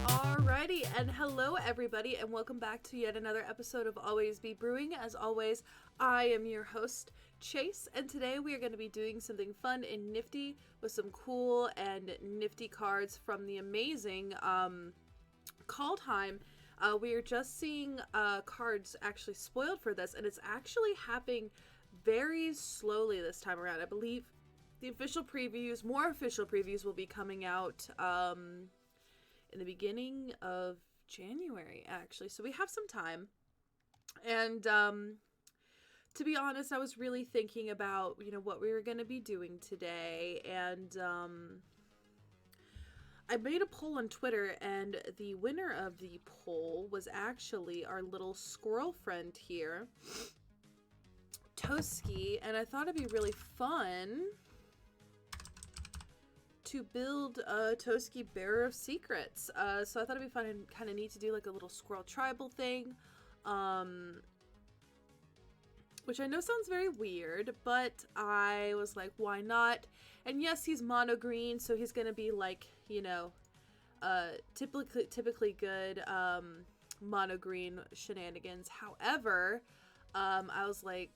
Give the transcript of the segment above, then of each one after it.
Alrighty, and hello everybody, and welcome back to yet another episode of Always Be Brewing. As always, I am your host, Chase, and today we are going to be doing something fun and nifty with some cool and nifty cards from the amazing Kaldheim. We are just seeing cards actually spoiled for this, and it's actually happening very slowly this time around. I believe the more official previews will be coming out in the beginning of January, actually. So we have some time. And to be honest, I was really thinking about, what we were going to be doing today. And I made a poll on Twitter, and the winner of the poll was actually our little squirrel friend here, Toski. And I thought it'd be really fun to build a Toski Bearer of Secrets. So I thought it'd be fun and kind of neat to do like a little squirrel tribal thing. Which I know sounds very weird, but I was like, why not? And yes, he's mono green, so he's gonna be like, typically good mono green shenanigans. However, I was like,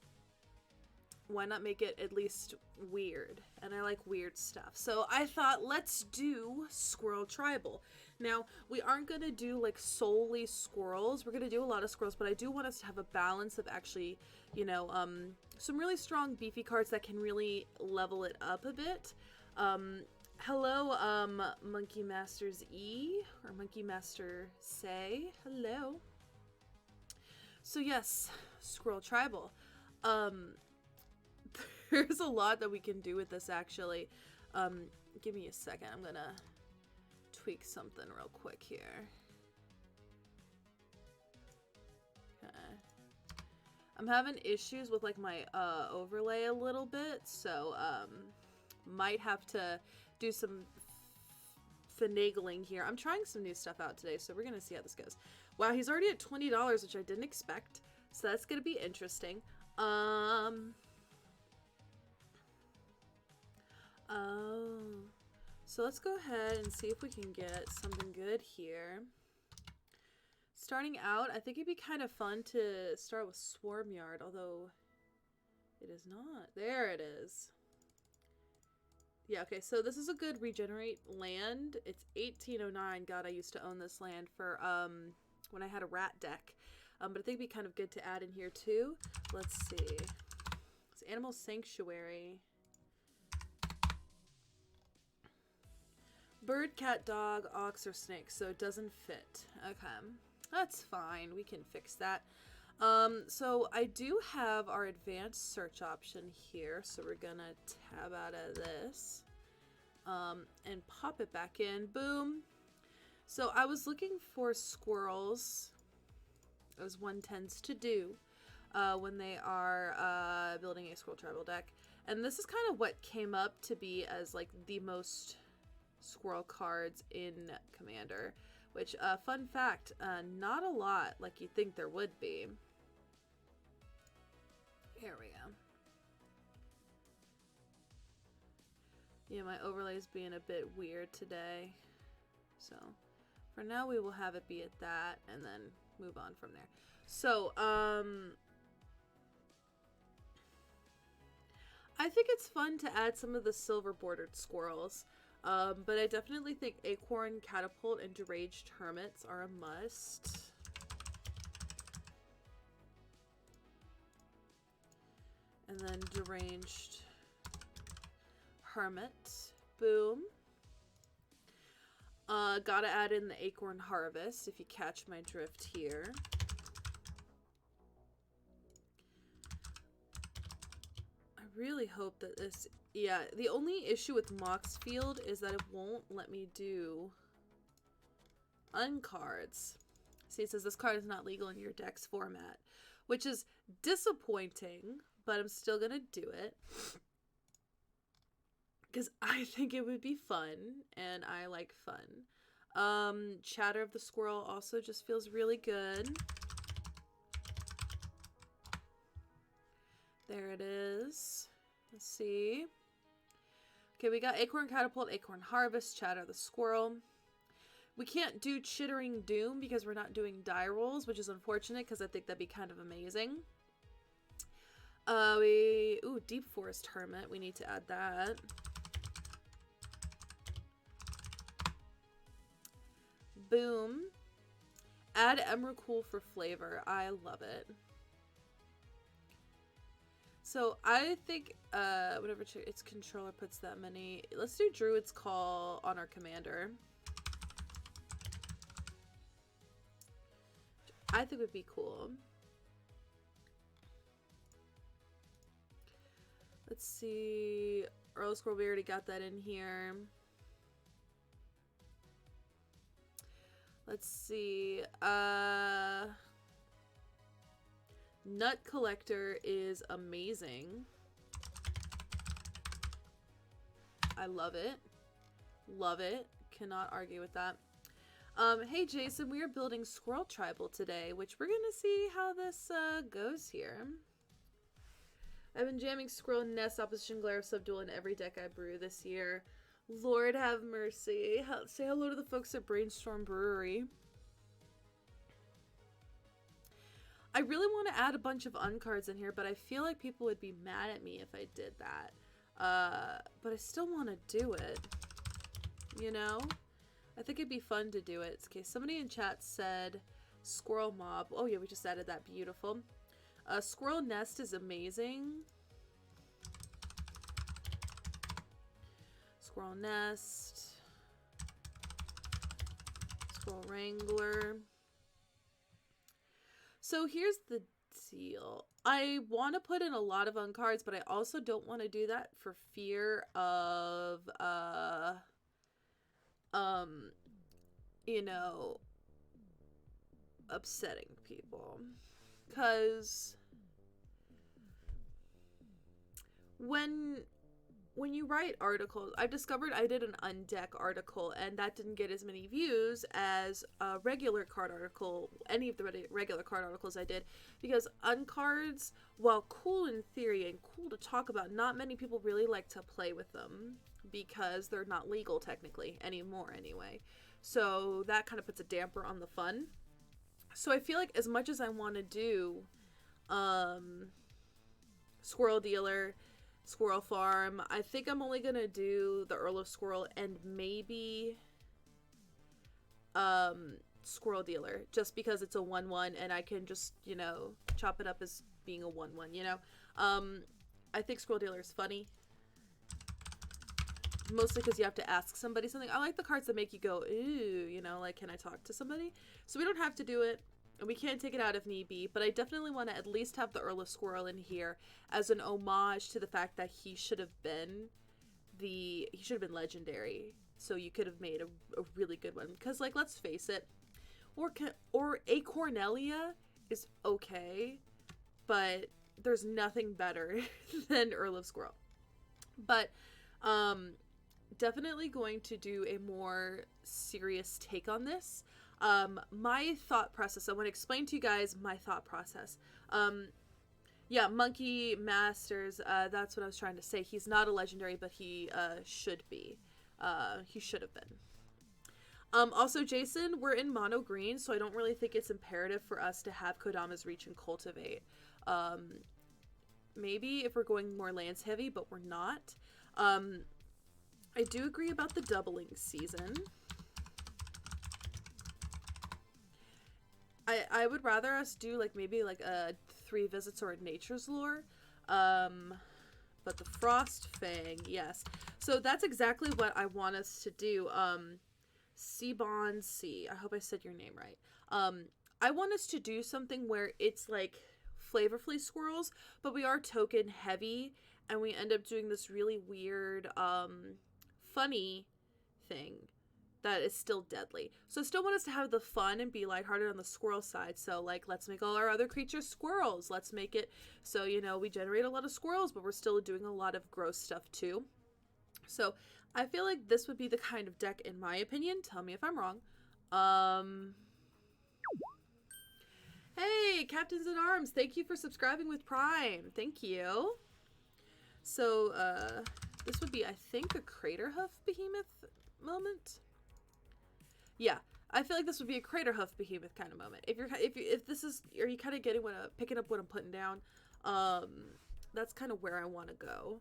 why not make it at least weird? And I like weird stuff. So I thought, let's do Squirrel Tribal. Now, we aren't going to do like solely squirrels. We're going to do a lot of squirrels, but I do want us to have a balance of actually, some really strong beefy cards that can really level it up a bit. Hello, Monkey Masters E, or Monkey Master Say. Hello. So yes, Squirrel Tribal. There's a lot that we can do with this, actually. Give me a second. I'm gonna tweak something real quick here. Okay. I'm having issues with like my overlay a little bit, so might have to do some finagling here. I'm trying some new stuff out today, so we're gonna see how this goes. Wow, he's already at $20, which I didn't expect, so that's gonna be interesting. So let's go ahead and see if we can get something good here. Starting out, I think it'd be kind of fun to start with Swarmyard, although it is not. There it is. Yeah, okay, so this is a good regenerate land. It's 1809. God, I used to own this land for when I had a rat deck. But I think it'd be kind of good to add in here too. Let's see. It's Animal Sanctuary. Bird, cat, dog, ox, or snake, so it doesn't fit. Okay, that's fine. We can fix that. So I do have our advanced search option here, so we're gonna tab out of this and pop it back in. Boom. So I was looking for squirrels, as one tends to do when they are building a squirrel tribal deck, and this is kind of what came up to be as like the most squirrel cards in Commander, which fun fact, not a lot like you'd think there would be. Here we go. Yeah, my overlay's being a bit weird today, so for now we will have it be at that and then move on from there. So I think it's fun to add some of the silver bordered squirrels. But I definitely think Acorn, Catapult, and Deranged Hermits are a must. And then Deranged Hermit. Boom. Gotta add in the Acorn Harvest, if you catch my drift here. I really hope that this... Yeah, the only issue with Moxfield is that it won't let me do uncards. See, it says this card is not legal in your deck's format, which is disappointing, but I'm still gonna do it because I think it would be fun, and I like fun. Chatter of the Squirrel also just feels really good. There it is. Let's see. Okay, we got Acorn Catapult, Acorn Harvest, Chatter the Squirrel. We can't do Chittering Doom because we're not doing die rolls, which is unfortunate because I think that'd be kind of amazing. Ooh, Deep Forest Hermit. We need to add that. Boom. Add Emrakul for flavor. I love it. So I think whatever its controller puts that many. Let's do Druid's Call on our commander. I think would be cool. Let's see. Earl Squirrel, we already got that in here. Let's see. Nut Collector is amazing. I love it. Love it. Cannot argue with that. Hey Jason, we are building Squirrel Tribal today, which we're gonna see how this goes here. I've been jamming Squirrel Nest, Opposition Glare, Subdual in every deck I brew this year. Lord have mercy. Say hello to the folks at Brainstorm Brewery. I really want to add a bunch of uncards in here, but I feel like people would be mad at me if I did that. But I still want to do it. You know? I think it'd be fun to do it. Okay, somebody in chat said Squirrel Mob. Oh yeah, we just added that. Beautiful. Squirrel Nest is amazing. Squirrel Nest. Squirrel Wrangler. So here's the deal. I want to put in a lot of uncards, but I also don't want to do that for fear of, you know, upsetting people. Because when you write articles, I've discovered I did an undeck article and that didn't get as many views as a regular card article, any of the regular card articles I did, because uncards, while cool in theory and cool to talk about, not many people really like to play with them because they're not legal technically anymore anyway. So that kind of puts a damper on the fun. So I feel like as much as I want to do Squirrel Dealer, Squirrel Farm, I think I'm only gonna do the Earl of Squirrel and maybe Squirrel Dealer, just because it's a 1/1 and I can just, you know, chop it up as being a 1/1, you know. I think Squirrel Dealer is funny, mostly because you have to ask somebody something. I like the cards that make you go, ooh, you know, like, can I talk to somebody? So we don't have to do it, and we can take it out if need be, but I definitely want to at least have the Earl of Squirrel in here as an homage to the fact that he should have been legendary. So you could have made a really good one. Because, like, let's face it, or Acornelia is okay, but there's nothing better than Earl of Squirrel. But, definitely going to do a more serious take on this. My thought process, I want to explain to you guys my thought process. Yeah, Monkey Masters, that's what I was trying to say. He's not a legendary, but he should be. He should have been. Also, Jason, we're in mono green, so I don't really think it's imperative for us to have Kodama's Reach and Cultivate. Maybe if we're going more lands heavy, but we're not. I do agree about the doubling season. I would rather us do like maybe like a 3 visits or a nature's lore. But the Frost Fang, yes. So that's exactly what I want us to do. Seabon C. I hope I said your name right. I want us to do something where it's like flavorfully squirrels, but we are token heavy, and we end up doing this really weird, funny thing that is still deadly. So I still want us to have the fun and be lighthearted on the squirrel side. So, like, let's make all our other creatures squirrels. Let's make it so, you know, we generate a lot of squirrels, but we're still doing a lot of gross stuff too. So I feel like this would be the kind of deck, in my opinion. Tell me if I'm wrong. Hey, Captains at Arms, thank you for subscribing with Prime. Thank you. So, This would be, I think, a Crater Hoof Behemoth moment. Yeah, I feel like this would be a Crater Hoof Behemoth kind of moment. If this is, are you kind of getting picking up what I'm putting down? That's kind of where I want to go.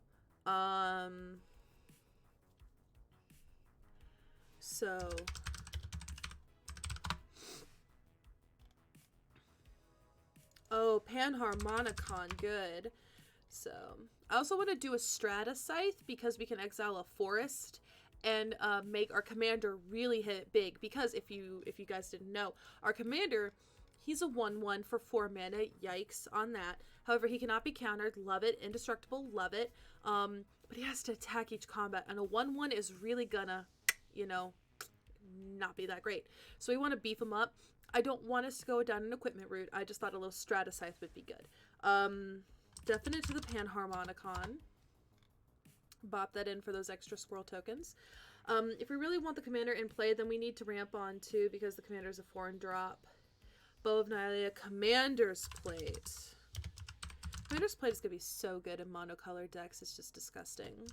So oh, Panharmonicon, good. So I also want to do a Strata Scythe because we can exile a forest and make our commander really hit big. Because if you guys didn't know, our commander, he's a 1/1 for 4 mana. Yikes on that. However, he cannot be countered. Love it. Indestructible. Love it. But he has to attack each combat, and a 1/1 is really gonna, you know, not be that great. So we want to beef him up. I don't want us to go down an equipment route. I just thought a little Strata Scythe would be good. Definite to the Panharmonicon. Bop that in for those extra squirrel tokens. If we really want the commander in play, then we need to ramp on too, because the commander is a 4-and-drop. Bow of Nylea, Commander's Plate. Commander's Plate is going to be so good in monocolored decks. It's just disgusting.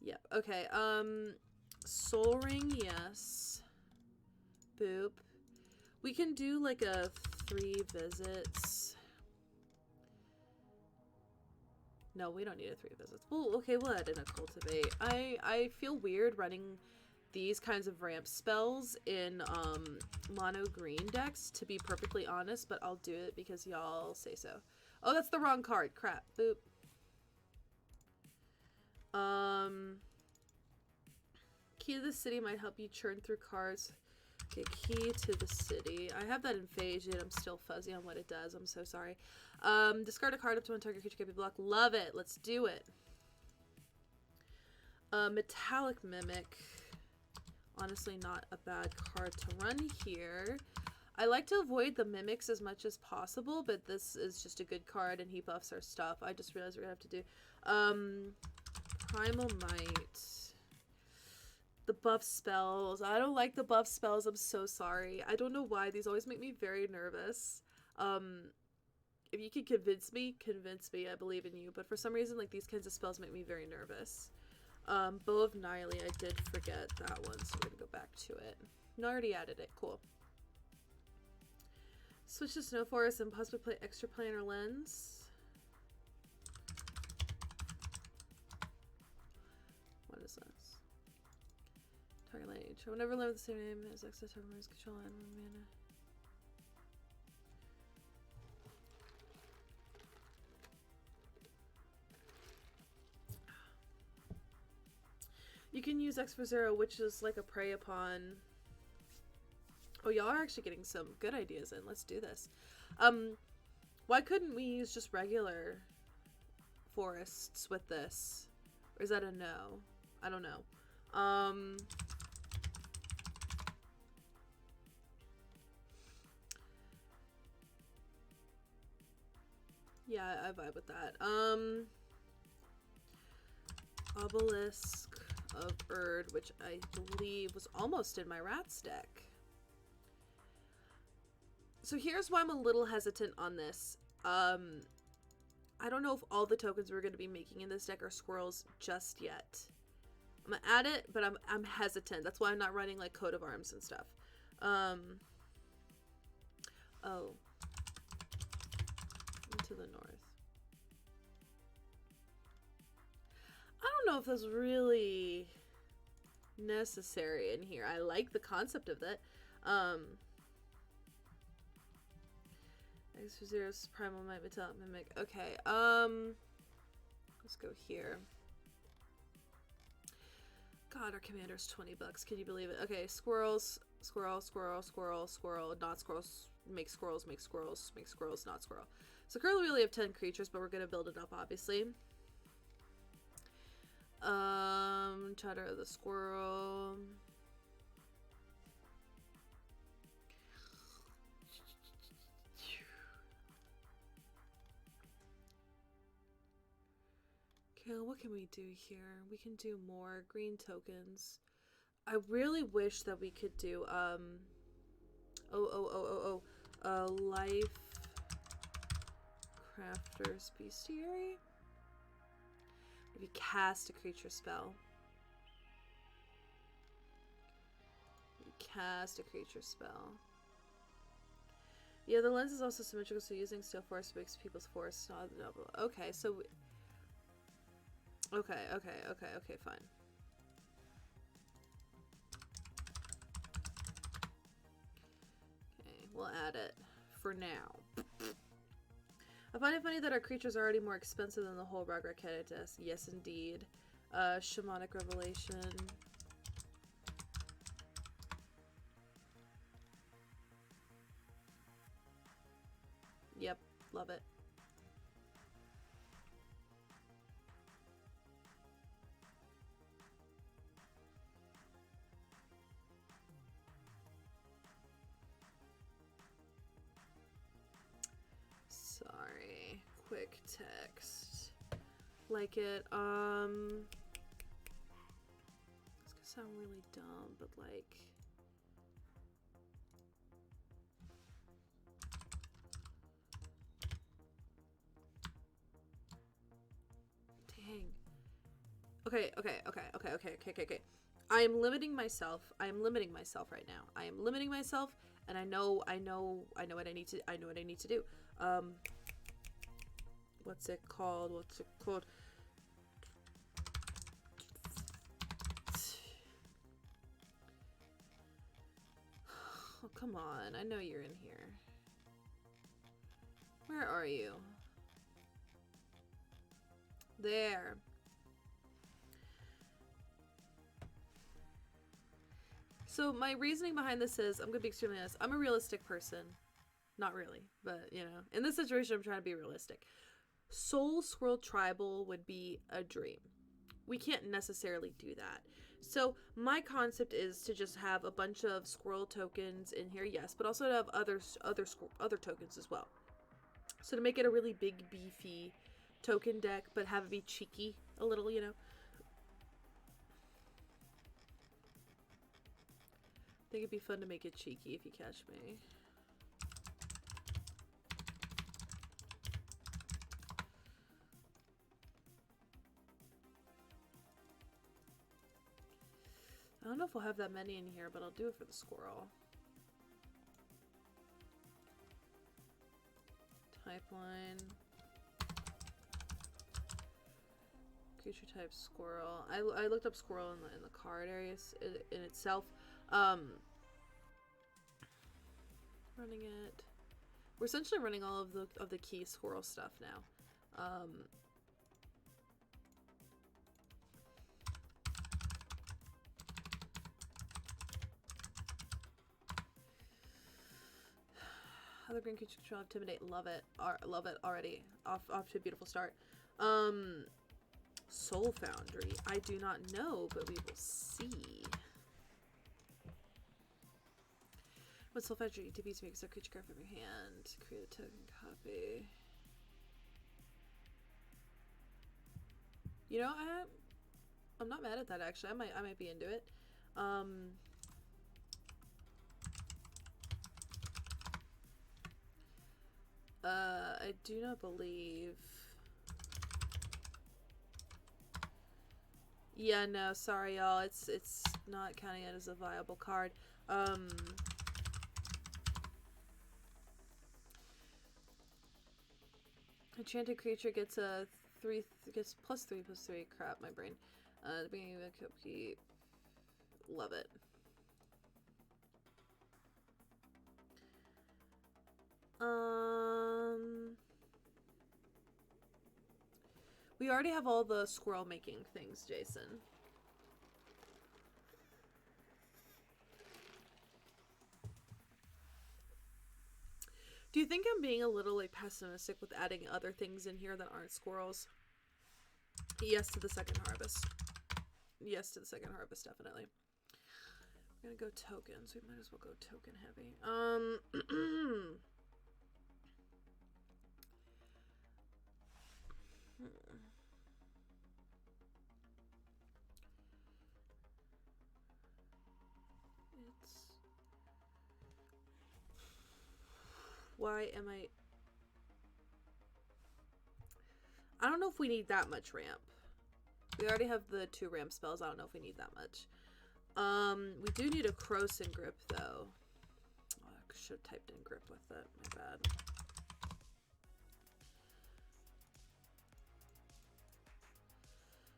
Yep. Okay. Soul Ring, yes. Boop. We can do like a 3 visits. No, we don't need a 3 visits. Well, okay, we'll add in a Cultivate. I feel weird running these kinds of ramp spells in mono green decks, to be perfectly honest, but I'll do it because y'all say so. Oh, that's the wrong card. Crap. Boop. Key to the City might help you churn through cards. Okay, Key to the City. I have that in Phage, and I'm still fuzzy on what it does. I'm so sorry. Discard a card up to one target creature can be blocked. Love it. Let's do it. Metallic Mimic. Honestly, not a bad card to run here. I like to avoid the mimics as much as possible, but this is just a good card, and he buffs our stuff. I just realized we're gonna have to do Primal Might. The buff spells. I don't like the buff spells. I'm so sorry. I don't know why. These always make me very nervous. If you can convince me, I believe in you. But for some reason, like, these kinds of spells make me very nervous. Bow of Nylea, I did forget that one, so we're gonna go back to it. No, I already added it. Cool. Switch to Snow Forest and possibly play Extra Planar Lens. What is this? Target lineage. Whenever live with the same name as access to control and 1 mana. You can use X for 0, which is like a prey upon. Oh, y'all are actually getting some good ideas in. Let's do this. Why couldn't we use just regular forests with this? Or is that a no? I don't know. Yeah, I vibe with that. Obelisk of Erd, which I believe was almost in my Rats deck. So here's why I'm a little hesitant on this. I don't know if all the tokens we're going to be making in this deck are squirrels just yet. I'm going to add it, but I'm hesitant. That's why I'm not running like Coat of Arms and stuff. Oh. Into the north. I don't know if that's really necessary in here. I like the concept of that. X for 0, Primal Might, Metallic Mimic. Okay, let's go here. God, our commander's $20. Can you believe it? Okay, squirrels, squirrel, squirrel, squirrel, squirrel, not squirrels, make squirrels, make squirrels, make squirrels, not squirrel. So currently we only have 10 creatures, but we're gonna build it up, obviously. Chatter of the Squirrel. Okay, what can we do here? We can do more green tokens. I really wish that we could do, life Crafter's Bestiary. If you cast a creature spell. Cast a creature spell. Yeah, the lens is also symmetrical, so using Steel Force makes people's force not double. Okay, so... Okay, fine. Okay, we'll add it for now. I find it funny that our creatures are already more expensive than the whole Ragraketis. Yes, indeed. Shamanic Revelation. Yep, love it. Sorry, quick text. Like it, it's gonna sound really dumb, but like... Dang. Okay. I am limiting myself. I am limiting myself right now. I am limiting myself, and I know what I need to do. What's it called? Oh, come on. I know you're in here. Where are you? There. So my reasoning behind this is, I'm gonna be extremely honest, I'm a realistic person. Not really, but you know, in this situation I'm trying to be realistic. Soul Squirrel Tribal would be a dream. We can't necessarily do that. So my concept is to just have a bunch of squirrel tokens in here, yes, but also to have other tokens as well. So to make it a really big, beefy token deck, but have it be cheeky a little, you know. I think it'd be fun to make it cheeky, if you catch me. I don't know if we'll have that many in here, but I'll do it for the squirrel. Type line. Creature type squirrel. I looked up squirrel in the card areas in itself. Running it. We're essentially running all of the key squirrel stuff now. Other green creature control, intimidate, love it. Love it already. Off to a beautiful start. Soul Foundry. I do not know, but we will see. When Soul Foundry defeats makes a creature card from your hand. Create a token copy. You know, I'm not mad at that actually. I might be into it. I do not believe. Yeah, no, sorry y'all. It's not counting it as a viable card. Enchanted creature gets a +3/+3. Crap, my brain. The beginning of a upkeep. Love it. We already have all the squirrel making things, Jason. Do you think I'm being a little like pessimistic with adding other things in here that aren't squirrels? Yes to the second harvest. Yes to the second harvest, definitely. We're gonna go tokens. We might as well go token heavy. Why am I... I don't know if we need that much ramp. We already have the 2 ramp spells. I don't know if we need that much. We do need a Croson grip, though. Oh, I should have typed in grip with it. My bad.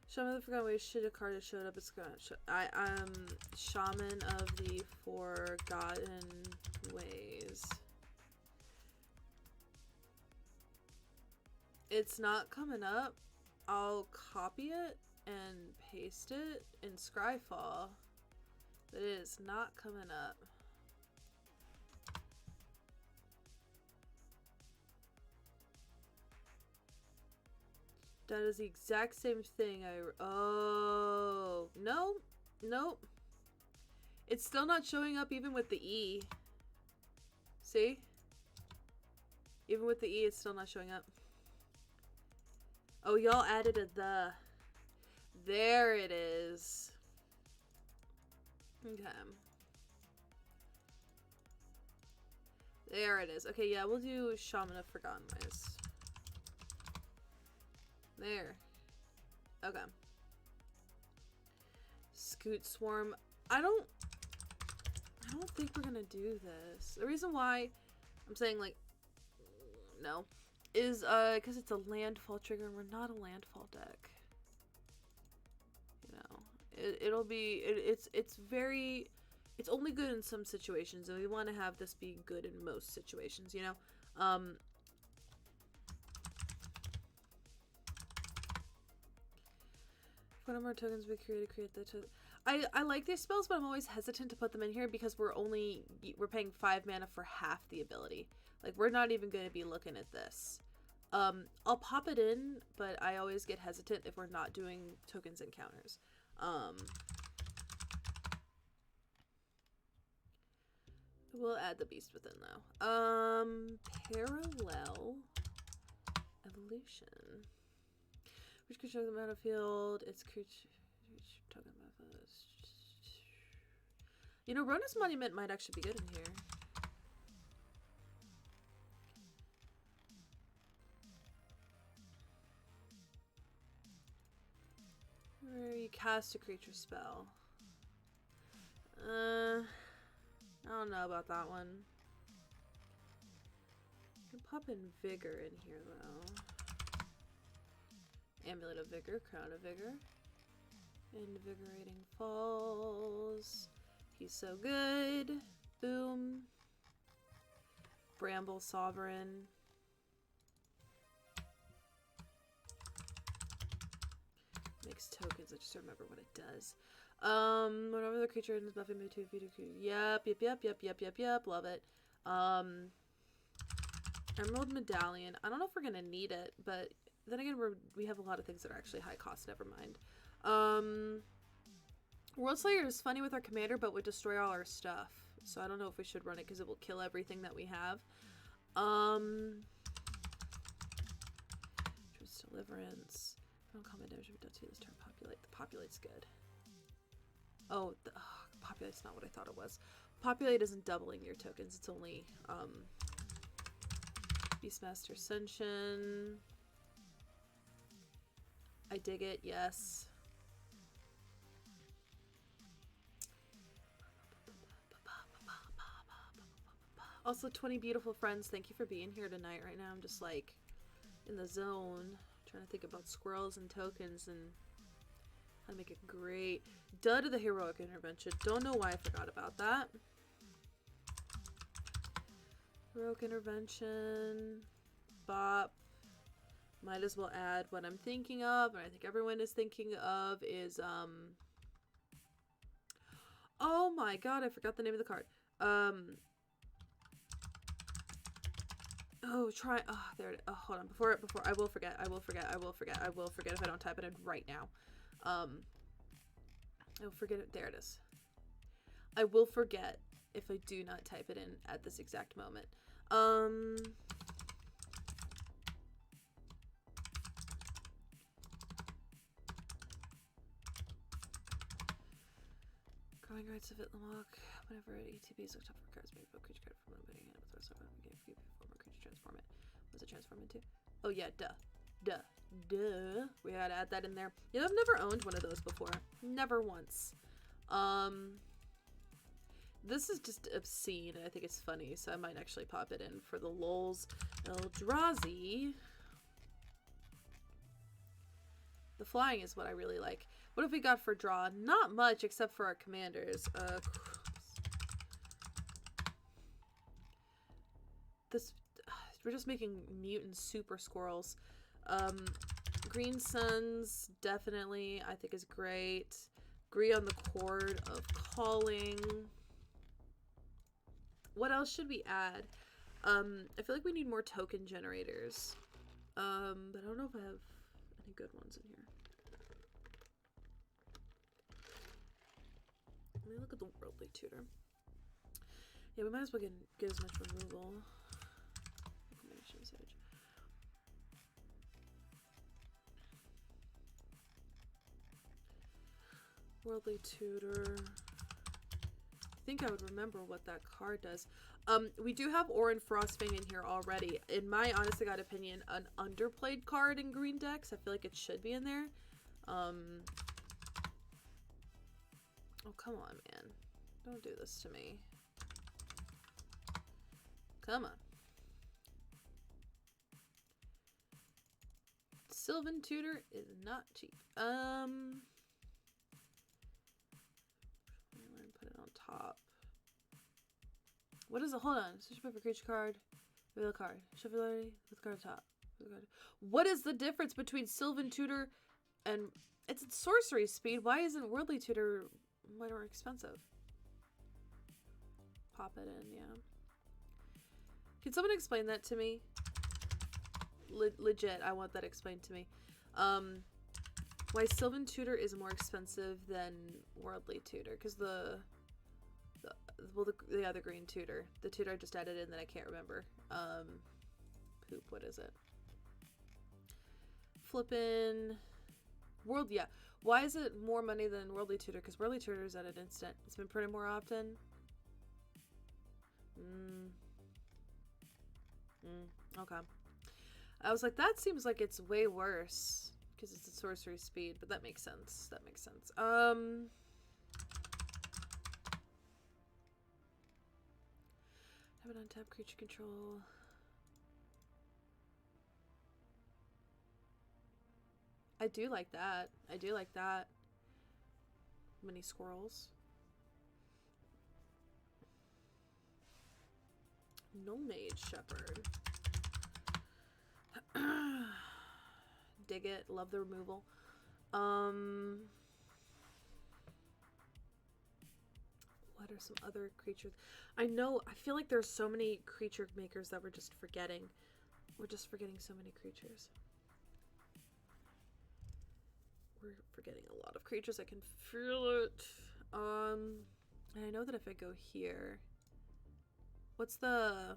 Shaman of the Forgotten Ways. Should a card that showed up? It's gonna show. Shaman of the Forgotten Ways. It's not coming up. I'll copy it and paste it in Scryfall, but it is not coming up. That is the exact same thing. Oh, no, nope. It's still not showing up even with the E. See? Even with the E, it's still not showing up. Oh, y'all added a the. There it is. Okay. There it is. Okay, yeah, we'll do Shaman of Forgotten Ways. There. Okay. Scoot Swarm. I don't think we're gonna do this. The reason why I'm saying, like, no, is because it's a landfall trigger and we're not a landfall deck. You know, it's only good in some situations, and we want to have this be good in most situations, you know. What more tokens we create the I like these spells, but I'm always hesitant to put them in here because we're paying 5 mana for half the ability. Like, we're not even going to be looking at this. I'll pop it in, but I always get hesitant if we're not doing tokens and counters. We'll add the beast within, though. Parallel evolution. Which creature on the battlefield? It's creature token. You know, Rona's Monument might actually be good in here. Where you cast a creature spell. I don't know about that one. You can pop in Vigor in here, though. Amulet of Vigor, Crown of Vigor. Invigorating Falls. He's so good. Boom. Bramble Sovereign. Makes tokens. I just remember what it does. Whenever the creature is buffing between Yep. Love it. Emerald Medallion. I don't know if we're gonna need it, but then again, we have a lot of things that are actually high cost. Never mind. World Slayer is funny with our commander, but would destroy all our stuff. So I don't know if we should run it because it will kill everything that we have. Truth's Deliverance. Don't comment damage if it does to this turn. Populate. The Populate's good. Oh, Populate's not what I thought it was. Populate isn't doubling your tokens. It's only Beastmaster Ascension. I dig it, yes. Also, 20 beautiful friends, thank you for being here tonight. Right now I'm just like in the zone, trying to think about squirrels and tokens and how to make it great. Duh to the heroic intervention. Don't know why I forgot about that. Heroic intervention. Bop. Might as well add what I'm thinking of, and I think everyone is thinking of is, oh my god, I forgot the name of the card. Oh, there it is. Oh, hold on. Before, I will forget if I don't type it in right now. I will forget it. There it is. I will forget if I do not type it in at this exact moment. Growing Rights of Itlamok. Whenever ETB is looked up for cards, maybe a creature card from one hand with the rest of it. Game for more creature transform it. What's it transform into? Oh yeah, duh. Duh. We gotta add that in there. Yeah, I've never owned one of those before. Never once. This is just obscene, and I think it's funny, so I might actually pop it in for the lulz. Eldrazi. The flying is what I really like. What have we got for draw? Not much, except for our commanders. We're just making mutant super squirrels. Green Suns, definitely, I think is great. Agree on the Chord of Calling. What else should we add? I feel like we need more token generators. But I don't know if I have any good ones in here. Let me look at the Worldly Tutor. Yeah, we might as well get as much removal. Reclamation Sage. Worldly Tutor. I think I would remember what that card does. We do have Orin Frostfang in here already. In my honest to God opinion, an underplayed card in green decks. I feel like it should be in there. Oh, come on, man. Don't do this to me. Come on. Sylvan Tutor is not cheap. Put it on top. What is it? Hold on. Switch my creature card. Reveal card. Shuffle ability with card top. What is the difference between Sylvan Tutor and it's sorcery speed? Why isn't Worldly Tutor more expensive? Pop it in, yeah. Can someone explain that to me? Legit, I want that explained to me. Why Sylvan Tutor is more expensive than Worldly Tutor? Because the other green tutor. The tutor I just added in that I can't remember. Poop, what is it? Flippin' yeah. Why is it more money than Worldly Tutor? Because Worldly Tutor is at an instant. It's been printed more often. Okay. I was like, that seems like it's way worse. Because it's a sorcery speed, but that makes sense. That makes sense. Have it on tap, creature control. I do like that. I do like that. Mini squirrels. No Mage Shepherd. Dig it. Love the removal. What are some other creatures? I know, I feel like there's so many creature makers that we're just forgetting. We're just forgetting so many creatures. We're forgetting a lot of creatures. I can feel it. And I know that if I go here, what's the...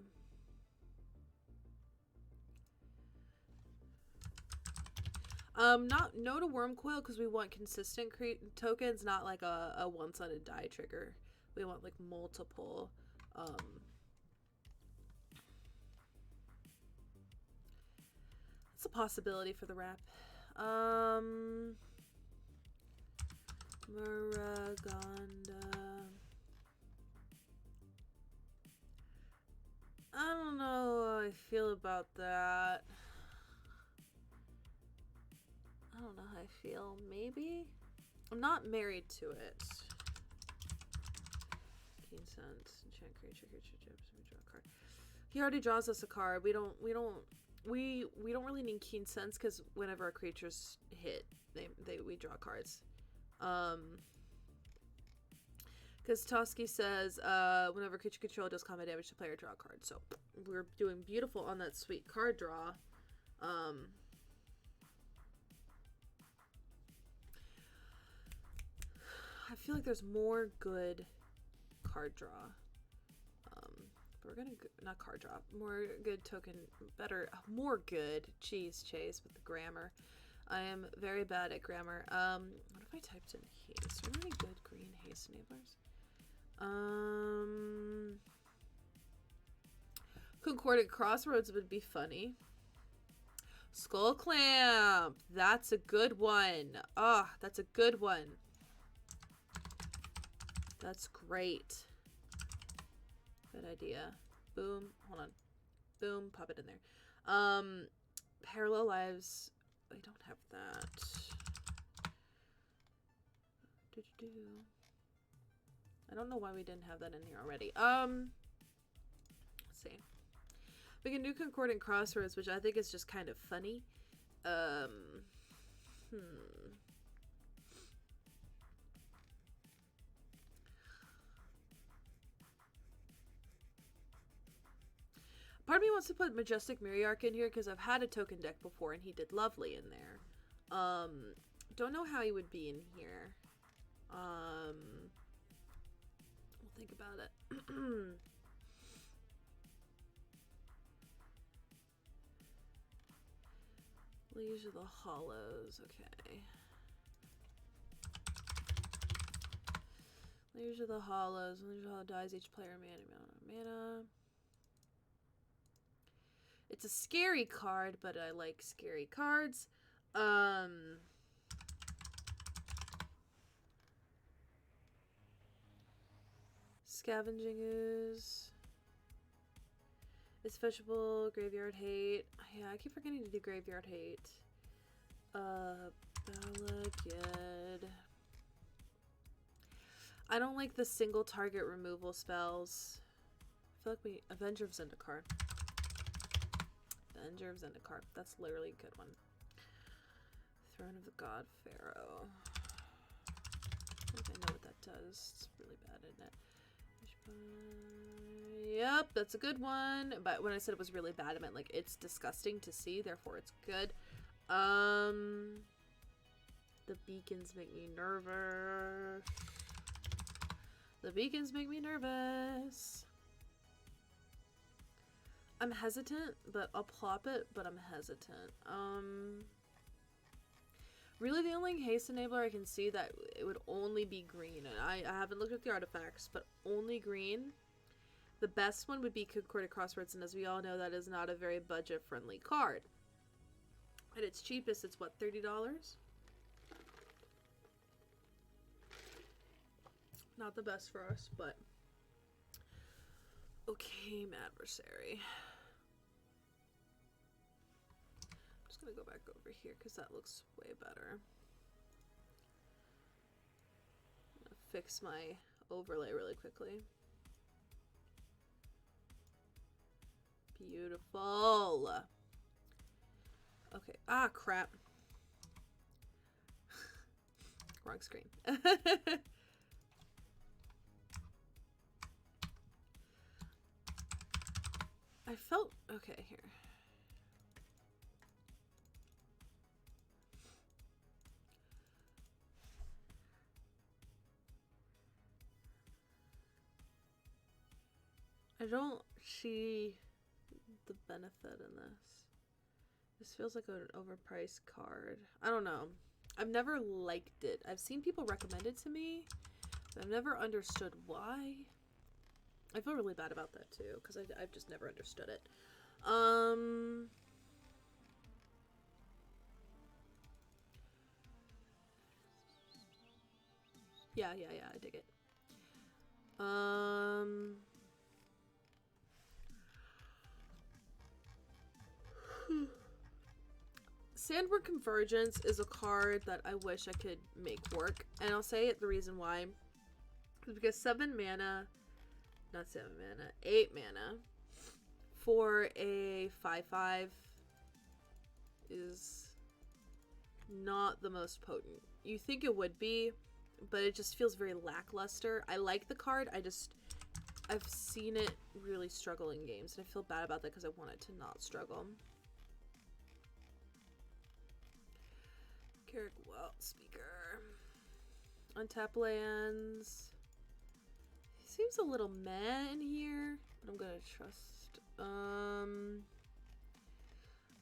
no to Wormcoil because we want consistent tokens, not like a one-sided die trigger. We want like multiple. It's a possibility for the wrap. Maragonda. I don't know how I feel about that. I don't know how I feel. Maybe? I'm not married to it. Keen Sense. Enchant creature chips. We draw a card. He already draws us a card. We don't really need Keen Sense because whenever our creatures hit, we draw cards. Because Toski says whenever creature control does combat damage to player, draw a card. So we're doing beautiful on that sweet card draw. I feel like there's more good card draw. But we're gonna not card draw, more good token, more good. Jeez, Chase with the grammar. I am very bad at grammar. What if I typed in haste? Are there any good green haste enablers? Concordant Crossroads would be funny. Skull Clamp. That's a good one. Ah, oh, that's a good one. That's great. Good idea. Boom. Hold on. Boom. Pop it in there. Parallel Lives. I don't have that. I don't know why we didn't have that in here already. Let's see. We can do Concordant Crossroads, which I think is just kind of funny. Part of me wants to put Majestic Miriarch in here because I've had a token deck before and he did lovely in there. Don't know how he would be in here. We'll think about it. Leisure of the Hollows, okay. Leisure of the Hollows. Leisure of the Hollow dies each player mana. It's a scary card, but I like scary cards. Scavenging Ooze. It's fetchable. Graveyard Hate. Yeah, I keep forgetting to do Graveyard Hate. Balaged. I don't like the single target removal spells. I feel like Avenger of Zendikar. Avenger of Zendikar. That's literally a good one. Throne of the God Pharaoh. I think I know what that does. It's really bad, isn't it? Yep, that's a good one. But when I said it was really bad, I meant like it's disgusting to see, therefore it's good. The beacons make me nervous. The beacons make me nervous. I'm hesitant, but I'll plop it, but I'm hesitant. Really the only haste enabler I can see that it would only be green, and I haven't looked at the artifacts, but only green. The best one would be Concordant Crossroads, and as we all know, that is not a very budget-friendly card. At its cheapest, it's what, $30? Not the best for us, but... Okay, Adversary. I'm just gonna go back over here, because that looks way better. I'm gonna fix my overlay really quickly. Beautiful. Okay. Ah, crap. Wrong screen. I felt... Okay, here. I don't see the benefit in this. This feels like an overpriced card. I don't know. I've never liked it. I've seen people recommend it to me, but I've never understood why. I feel really bad about that too, because I've just never understood it. Yeah, I dig it. Sandbar Convergence is a card that I wish I could make work, and I'll say it the reason why is because 7 mana, not 7 mana, 8 mana for a 5/5 is not the most potent. You think it would be, but it just feels very lackluster. I like the card, I've seen it really struggle in games, and I feel bad about that because I want it to not struggle. Carrick Wild Speaker. Untap lands. He seems a little meh in here, but I'm gonna trust.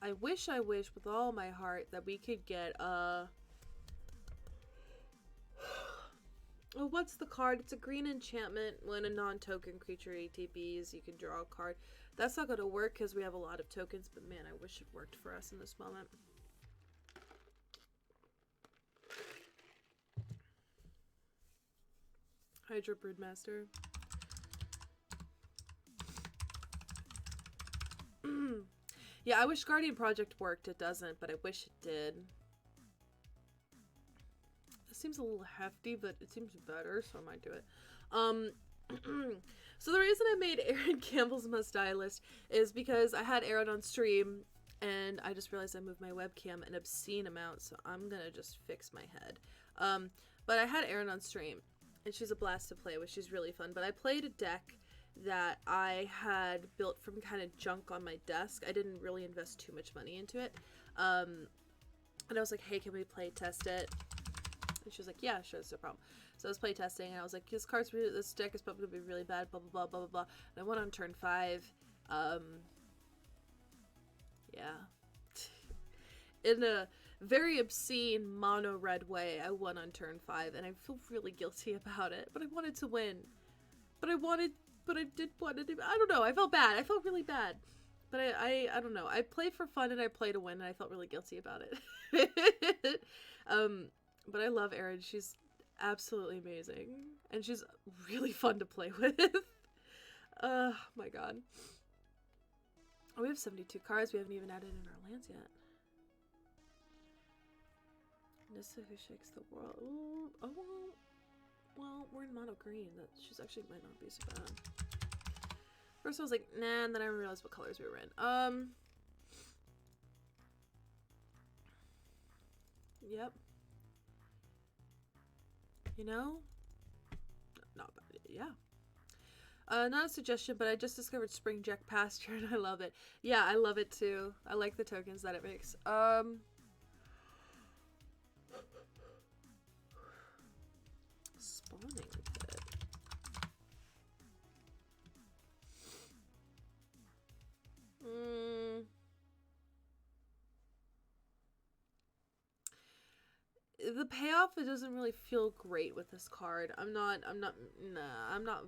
I wish with all my heart that we could get Oh, what's the card? It's a green enchantment. When a non-token creature ATBs, you can draw a card. That's not going to work because we have a lot of tokens, but man, I wish it worked for us in this moment. Hydra Broodmaster. Yeah, I wish Guardian Project worked. It doesn't, but I wish it did. It seems a little hefty, but it seems better, so I might do it. So the reason I made Aaron Campbell's Must Die list is because I had Aaron on stream, and I just realized I moved my webcam an obscene amount, so I'm gonna just fix my head. But I had Aaron on stream, and she's a blast to play with. She's really fun, but I played a deck that I had built from kind of junk on my desk. I didn't really invest too much money into it. And I was like, hey, can we play test it? And she was like, yeah, sure, it's no problem. So I was play testing, and I was like, this deck is probably going to be really bad, blah, blah, blah, blah, blah, blah. And I went on turn 5. Yeah. In a very obscene mono red way, I won on turn 5, and I feel really guilty about it. But I wanted to win. But I did want to do, I don't know, I felt bad. I felt really bad. But I don't know. I play for fun and I play to win, and I felt really guilty about it. But I love Erin. She's absolutely amazing. And she's really fun to play with. Oh my god. Oh, we have 72 cards. We haven't even added in our lands yet. Nissa who shakes the world. Ooh, oh, well, we're in mono green. That she's actually might not be so bad. First I was like, nah, and then I realized what colors we were in. Yep. You know? Not bad. Yeah. Not a suggestion, but I just discovered Spring Jack Pasture and I love it. Yeah, I love it too. I like the tokens that it makes. Spawning pit. The payoff, it doesn't really feel great with this card. I'm not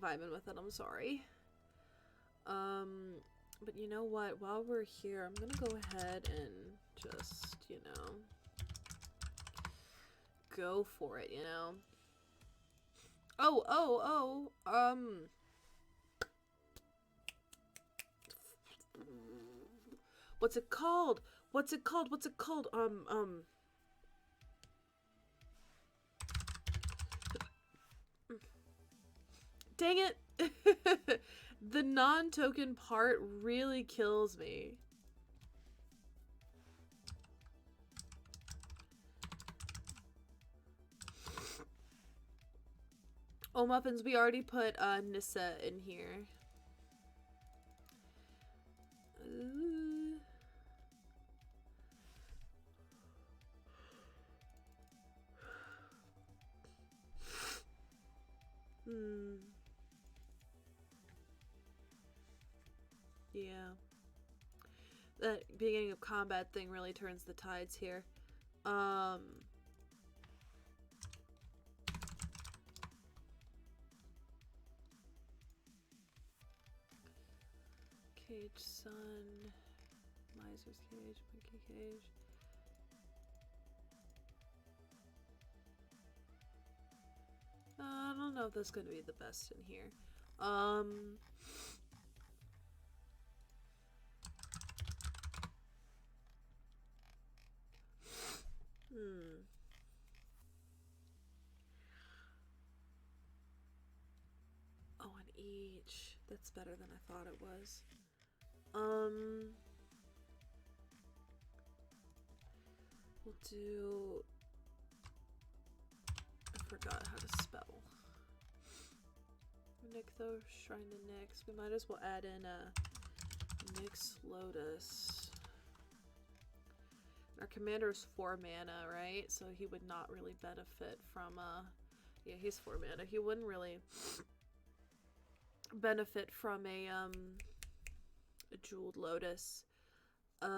vibing with it. I'm sorry. But you know what? While we're here, I'm gonna go ahead and just, you know, go for it, you know? What's it called? What's it called? What's it called? Dang it! The non-token part really kills me. Oh, Muffins, we already put Nissa in here. Yeah. That beginning of combat thing really turns the tides here. Cage Sun, Miser's Cage, Monkey Cage. I don't know if that's going to be the best in here. Oh, an each. That's better than I thought it was. We'll do... I forgot how to spell. Nykthos, Shrine to Nyx. We might as well add in a Nyx Lotus. Our commander is 4 mana, right? So he would not really benefit from yeah, he's 4 mana. He wouldn't really benefit from a Jeweled Lotus. What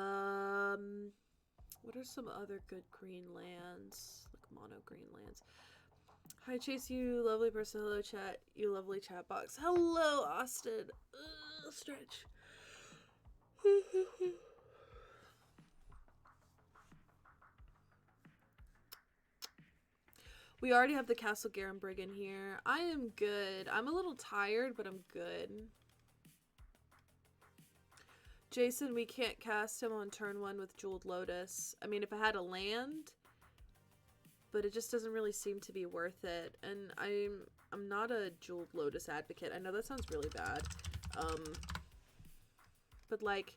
are some other good green lands? Like mono green lands. Hi, Chase, you lovely person. Hello, chat. You lovely chat box. Hello, Austin. Stretch. We already have the Castle Garenbriggen here. I am good. I'm a little tired, but I'm good. Jason, we can't cast him on turn 1 with Jeweled Lotus. I mean, if I had a land, but it just doesn't really seem to be worth it. And I'm not a Jeweled Lotus advocate. I know that sounds really bad. But like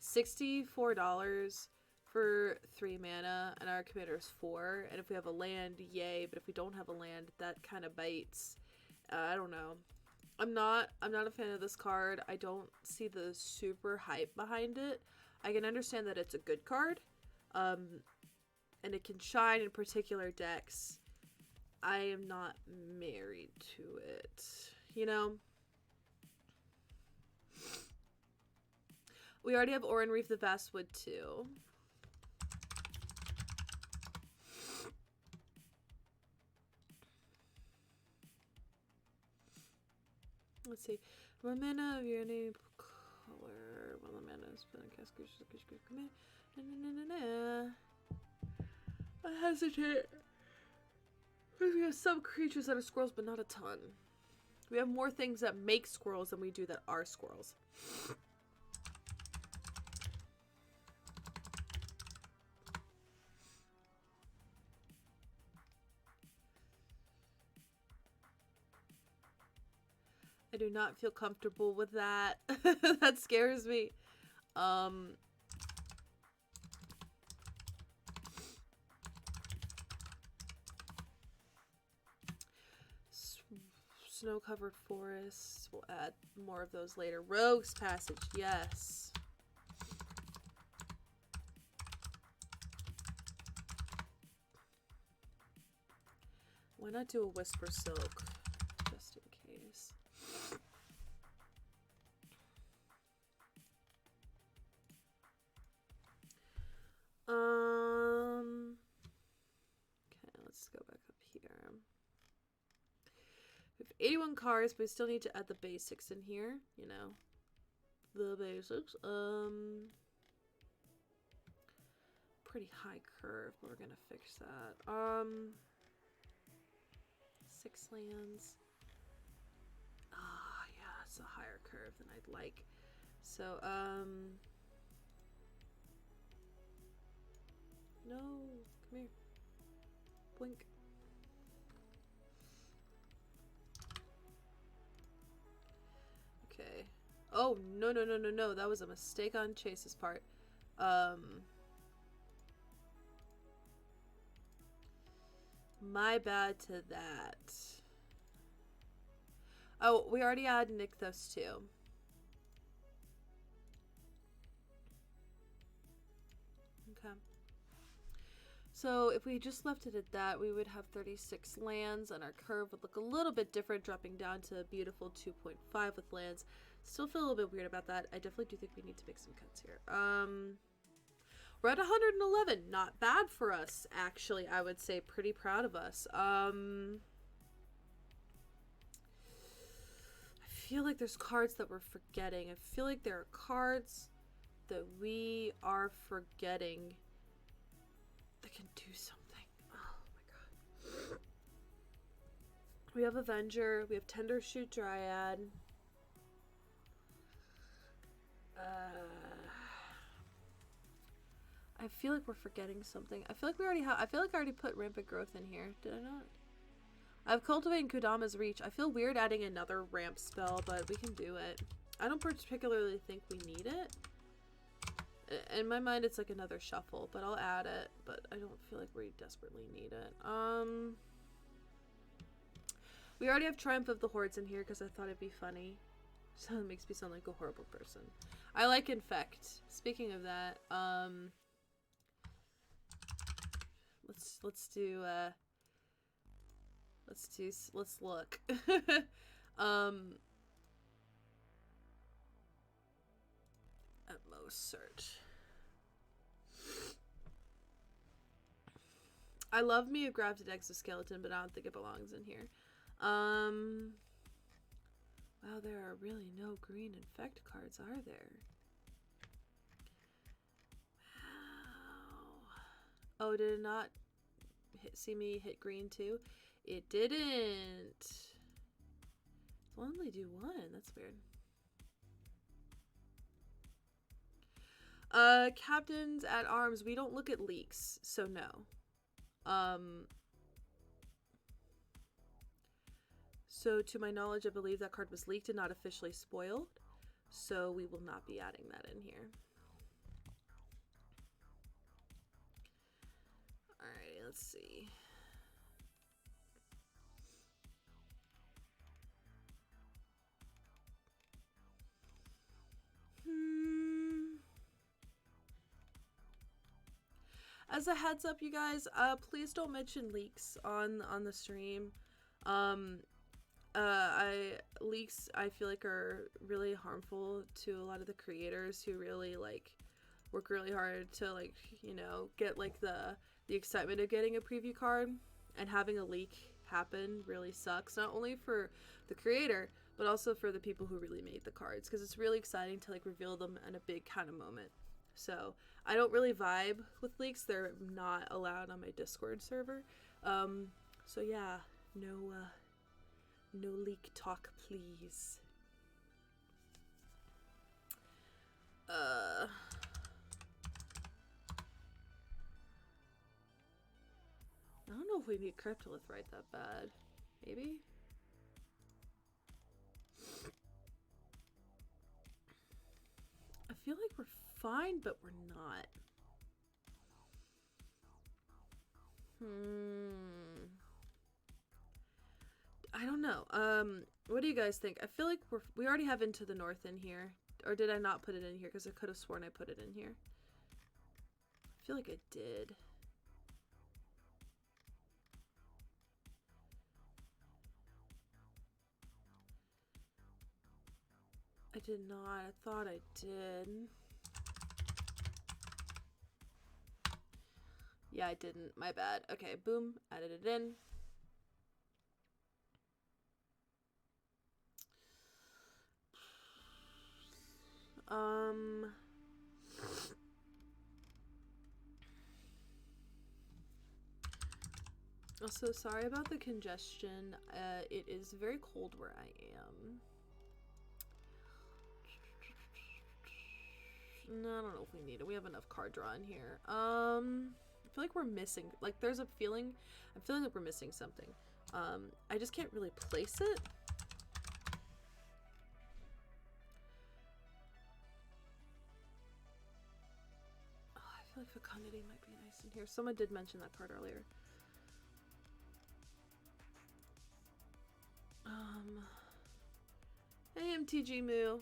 $64 for 3 mana, and our commander is 4. And if we have a land, yay. But if we don't have a land, that kind of bites. I don't know. I'm not a fan of this card. I don't see the super hype behind it. I can understand that it's a good card. And it can shine in particular decks. I am not married to it. You know? We already have Oran Reef the Vastwood too. Let's see. One mana of your name color. One mana is been cast command. I hesitate. We have some creatures that are squirrels, but not a ton. We have more things that make squirrels than we do that are squirrels. I do not feel comfortable with that. That scares me. Snow-covered forests. We'll add more of those later. Rogue's Passage, yes. Why not do a Whisper Silk? Just in case. Okay, let's go back up here. We have 81 cards, but we still need to add the basics in here, you know. The basics. Pretty high curve, but we're gonna fix that. 6 lands. Ah, yeah, it's a higher curve than I'd like. So, no, come here. Blink. Okay. Oh, no, no, no, no, no. That was a mistake on Chase's part. My bad to that. Oh, we already had Nykthos too. Okay. So if we just left it at that, we would have 36 lands, and our curve would look a little bit different, dropping down to a beautiful 2.5 with lands. Still feel a little bit weird about that. I definitely do think we need to make some cuts here. We're at 111. Not bad for us, actually. I would say pretty proud of us. I feel like there's cards that we're forgetting. I feel like there are cards that we are forgetting that can do something. Oh my god. We have Avenger. We have Tender Shoot Dryad. I feel like we're forgetting something. I feel like we already have. I feel like I already put Rampant Growth in here. Did I not? I have Cultivating Kodama's Reach. I feel weird adding another ramp spell, but we can do it. I don't particularly think we need it. In my mind, it's like another shuffle, but I'll add it. But I don't feel like we desperately need it. We already have Triumph of the Hordes in here because I thought it'd be funny. So it makes me sound like a horrible person. I like Infect. Speaking of that, let's look. At most search. I love me a grafted exoskeleton, but I don't think it belongs in here. Wow, there are really no green infect cards, are there? Wow. Oh, did it not see me hit green too? It didn't. It's only do one. That's weird. Captains at arms, we don't look at leaks, so no. So to my knowledge, I believe that card was leaked and not officially spoiled, so we will not be adding that in here. Alrighty, let's see. As a heads up, you guys, please don't mention leaks on the stream. Leaks I feel like are really harmful to a lot of the creators who really like work really hard to like, you know, get like the excitement of getting a preview card, and having a leak happen really sucks, not only for the creator but also for the people who really made the cards, because it's really exciting to like reveal them in a big kind of moment. So I don't really vibe with leaks. They're not allowed on my Discord server. So yeah, no leak talk, please. I don't know if we need Cryptolith right that bad. Maybe? I feel like we're fine, but we're not. I don't know. What do you guys think? I feel like we already have Into the North in here. Or did I not put it in here? Because I could have sworn I put it in here. I feel like I did. I did not. I thought I did. Yeah, I didn't. My bad. Okay, boom. Added it in. Also, sorry about the congestion. It is very cold where I am. No, I don't know if we need it. We have enough card draw in here. I feel like we're missing, like there's a feeling, I'm feeling like we're missing something. I just can't really place it. Oh, I feel like Fecundity might be nice in here. Someone did mention that card earlier. Hey, MTG Moo.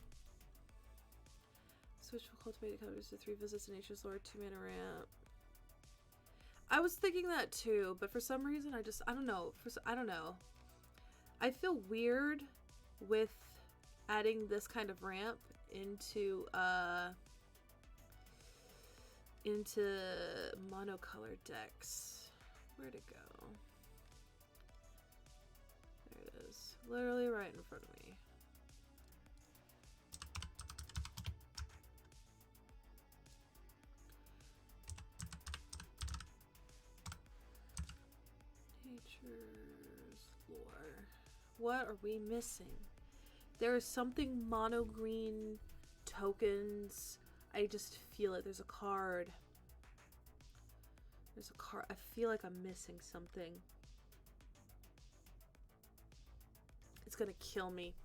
Switch from Cultivated Colors to 3 visits in Nature's Lore, 2 mana ramp. I was thinking that too, but for some reason I don't know. I don't know. I feel weird with adding this kind of ramp into monocolor decks. Where'd it go? There it is. Literally right in front of me. Nature's Lore. What are we missing? There is something mono green tokens. I just feel it. There's a card. There's a card. I feel like I'm missing something. It's gonna kill me.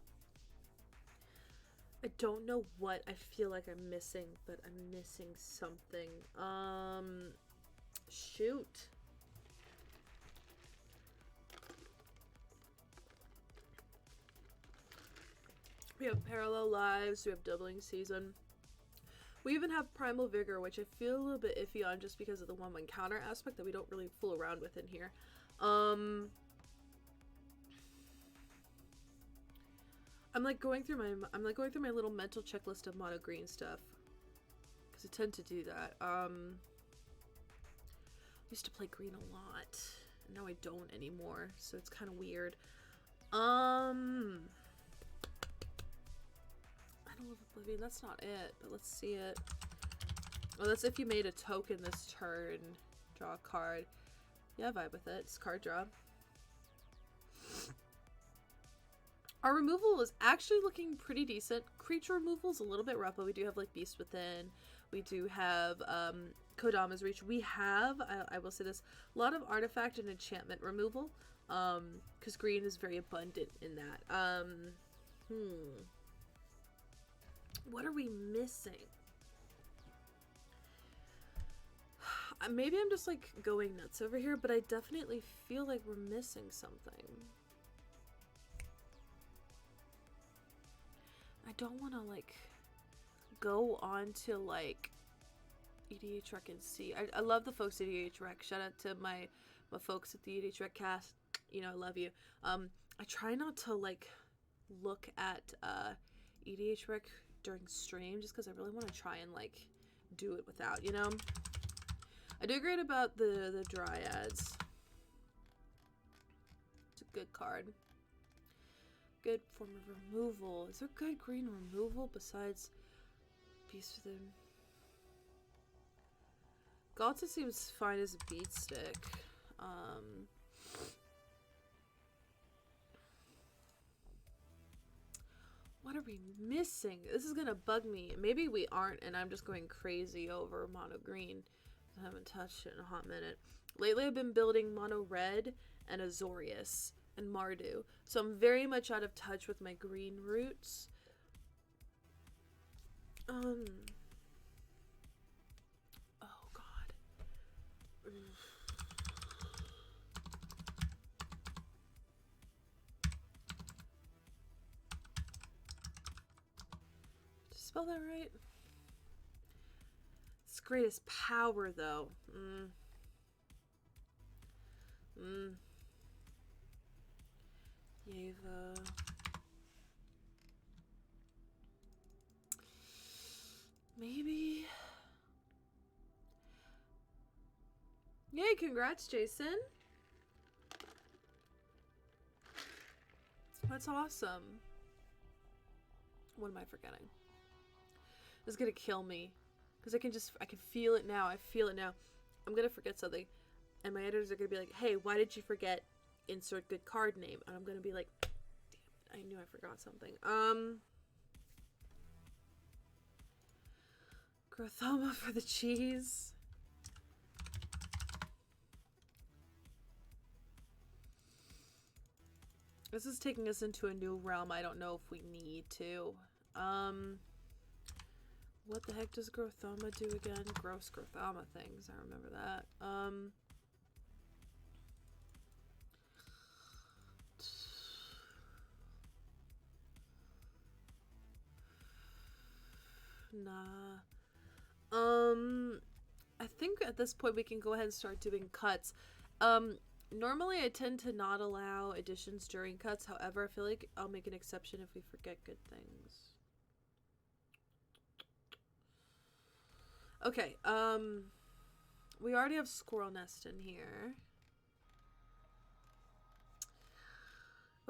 I don't know what I feel like I'm missing, but I'm missing something. Shoot. We have Parallel Lives, we have Doubling Season. We even have Primal Vigor, which I feel a little bit iffy on just because of the 1/1 counter aspect that we don't really fool around with in here. I'm like going through my little mental checklist of mono green stuff, because I tend to do that. used to play green a lot. Now I don't anymore, so it's kind of weird. I don't love Oblivion. That's not it, but let's see it. Oh, that's if you made a token this turn. Draw a card. Yeah, vibe with it. It's card draw. Our removal is actually looking pretty decent. Creature removal is a little bit rough, but we do have like Beast Within. We do have Kodama's Reach. We have, I will say this, a lot of artifact and enchantment removal. Because green is very abundant in that. What are we missing? Maybe I'm just like going nuts over here, but I definitely feel like we're missing something. I don't want to like go on to like EDH Rec and see. I love the folks at EDH Rec. Shout out to my folks at the EDH Rec cast. You know, I love you. I try not to like look at EDH Rec during stream just because I really want to try and like do it without, you know. I do great about the Dryads. It's a good card. Good form of removal. Is there good green removal besides Beast Within? Galta seems fine as a beat stick. What are we missing? This is gonna bug me. Maybe we aren't, and I'm just going crazy over mono green. I haven't touched it in a hot minute. Lately, I've been building mono red and Azorius and Mardu, so I'm very much out of touch with my green roots. Oh god. Did I spell that right? It's greatest power though. Yeva. Maybe. Yay, congrats, Jason. That's awesome. What am I forgetting? This is gonna kill me. Because I can feel it now. I feel it now. I'm gonna forget something. And my editors are gonna be like, hey, why did you forget insert good card name? And I'm gonna be like, damn it, I knew I forgot something. Grothoma for the cheese. This is taking us into a new realm. I don't know if we need to. What the heck does Grothoma do again? Gross Grothoma things. I remember that. Nah. I think at this point we can go ahead and start doing cuts. Normally I tend to not allow additions during cuts. However, I feel like I'll make an exception if we forget good things. Okay, we already have Squirrel Nest in here.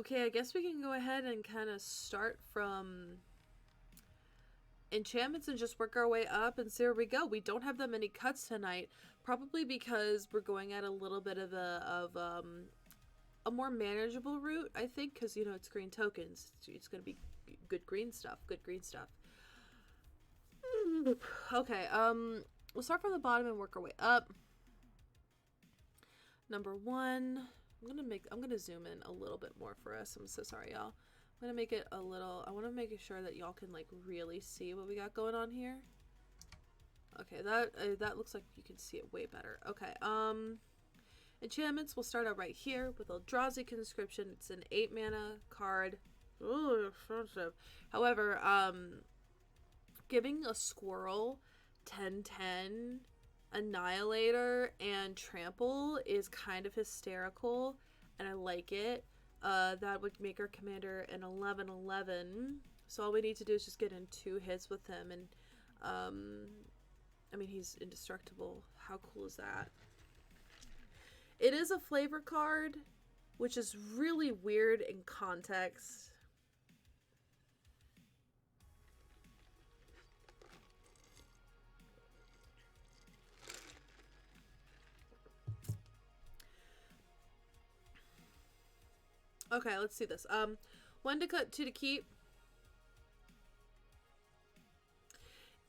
Okay, I guess we can go ahead and kind of start from enchantments and just work our way up and see where we go. We don't have that many cuts tonight, probably because we're going at a little bit of a more manageable route, I think, because, you know, it's green tokens. It's going to be good green stuff. Okay, we'll start from the bottom and work our way up. Number one, I'm gonna zoom in a little bit more for us. I'm so sorry, y'all. I'm gonna make it a little, I want to make sure that y'all can like really see what we got going on here. Okay, that looks like you can see it way better. Okay, enchantments, we'll start out right here with Eldrazi Conscription. It's an 8 mana card. Ooh, expensive. However, giving a squirrel 10/10 Annihilator and Trample is kind of hysterical, and I like it. That would make our commander an 11/11. So all we need to do is just get in 2 hits with him, and I mean, he's indestructible. How cool is that? it is a flavor card, which is really weird in context. Okay, let's see this. 1 to cut, 2 to keep.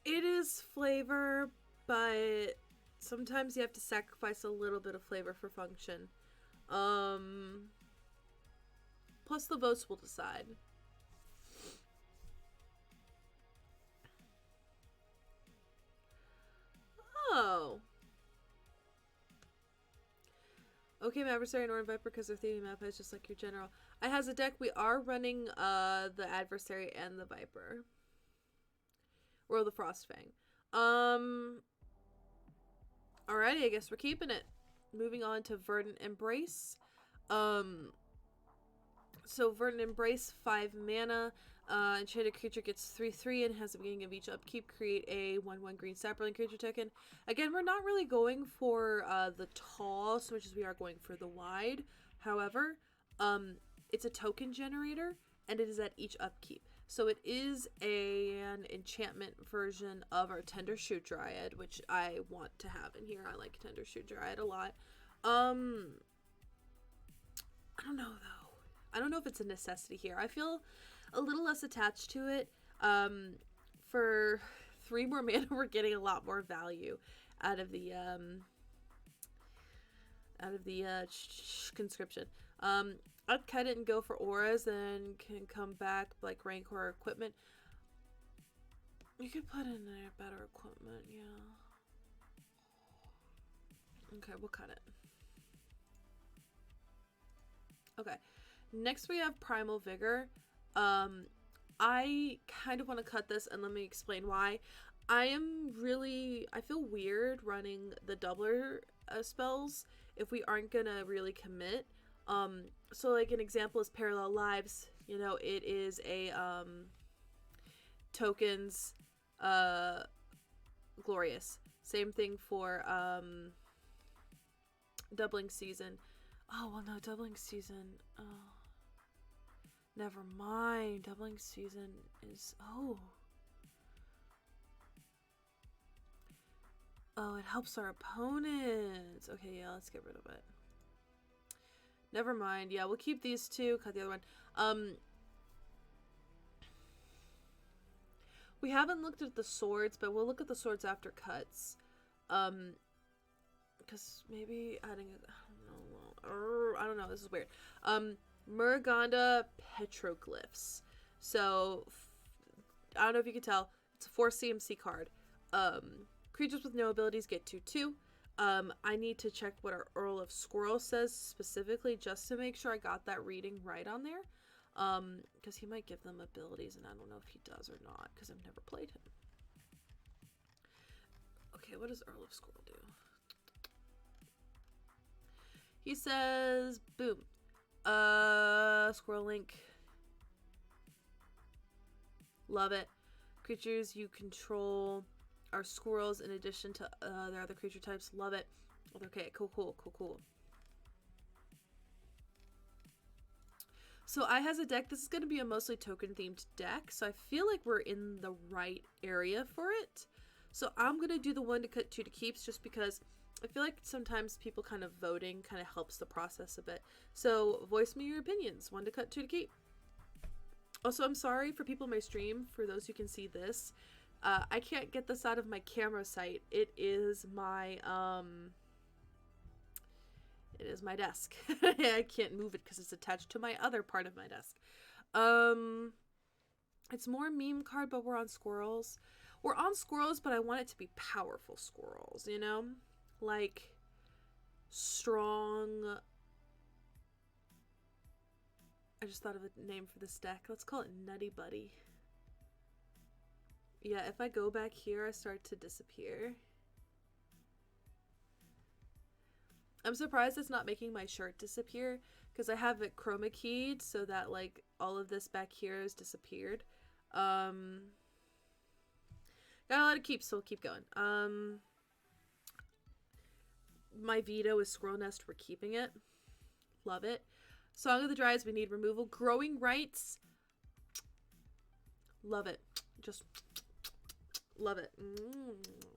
It is flavor, but sometimes you have to sacrifice a little bit of flavor for function. Plus the votes will decide. Oh. Okay, my adversary and Oran Viper because their theming map is just like your general. I has a deck. We are running the adversary and the Viper. Or the Frostfang. Alrighty, I guess we're keeping it. Moving on to Verdant Embrace. So Verdant Embrace, 5 mana. Enchanted creature gets 3/3 and has the beginning of each upkeep. Create a 1/1 green sapperling creature token. Again, we're not really going for the tall so much as we are going for the wide. However, it's a token generator and it is at each upkeep. So it is an enchantment version of our Tender Shoot Dryad, which I want to have in here. I like Tender Shoot Dryad a lot. I don't know though. I don't know if it's a necessity here. I feel a little less attached to it. For 3 more mana, we're getting a lot more value out of the conscription. I'd cut it and go for auras, then can come back like Rancor equipment. You could put in there better equipment, yeah. Okay, we'll cut it. Okay, next we have Primal Vigor. I kind of want to cut this, and let me explain why. I feel weird running the doubler spells if we aren't gonna really commit. So like an example is Parallel Lives. You know, it is a tokens glorious. Same thing for Doubling Season. Oh well, no, Doubling Season. Oh, never mind. Doubling Season is oh, it helps our opponents. Okay, yeah, let's get rid of it. Never mind. Yeah, we'll keep these two. Cut the other one. We haven't looked at the swords, but we'll look at the swords after cuts. Because maybe adding I don't know. This is weird. Muruganda Petroglyphs. So, I don't know if you can tell. It's a 4 CMC card. Creatures with no abilities get 2/2. I need to check what our Earl of Squirrels says specifically just to make sure I got that reading right on there. Because he might give them abilities, and I don't know if he does or not, because I've never played him. Okay, what does Earl of Squirrel do? He says, boom. Squirrel Link. Love it. Creatures you control are squirrels in addition to their other creature types. Love it. Okay, cool. So I has a deck. This is going to be a mostly token themed deck, so I feel like we're in the right area for it. So I'm going to do the 1 to cut, 2 to keeps, just because I feel like sometimes people kind of voting kind of helps the process a bit. So voice me your opinions. 1 to cut, 2 to keep. Also, I'm sorry for people in my stream, for those who can see this. I can't get this out of my camera sight. It is my desk. I can't move it because it's attached to my other part of my desk. It's more meme card, but we're on Squirrels. We're on Squirrels, but I want it to be powerful Squirrels, you know? Like, strong... I just thought of a name for this deck. Let's call it Nutty Buddy. Yeah, if I go back here, I start to disappear. I'm surprised it's not making my shirt disappear, because I have it chroma keyed so that, like, all of this back here has disappeared. Got a lot of keeps, so we'll keep going. my veto is Squirrel Nest. We're keeping it. Love it. Song of the Dryas, we need removal. Growing Rights. Love it. Just love it.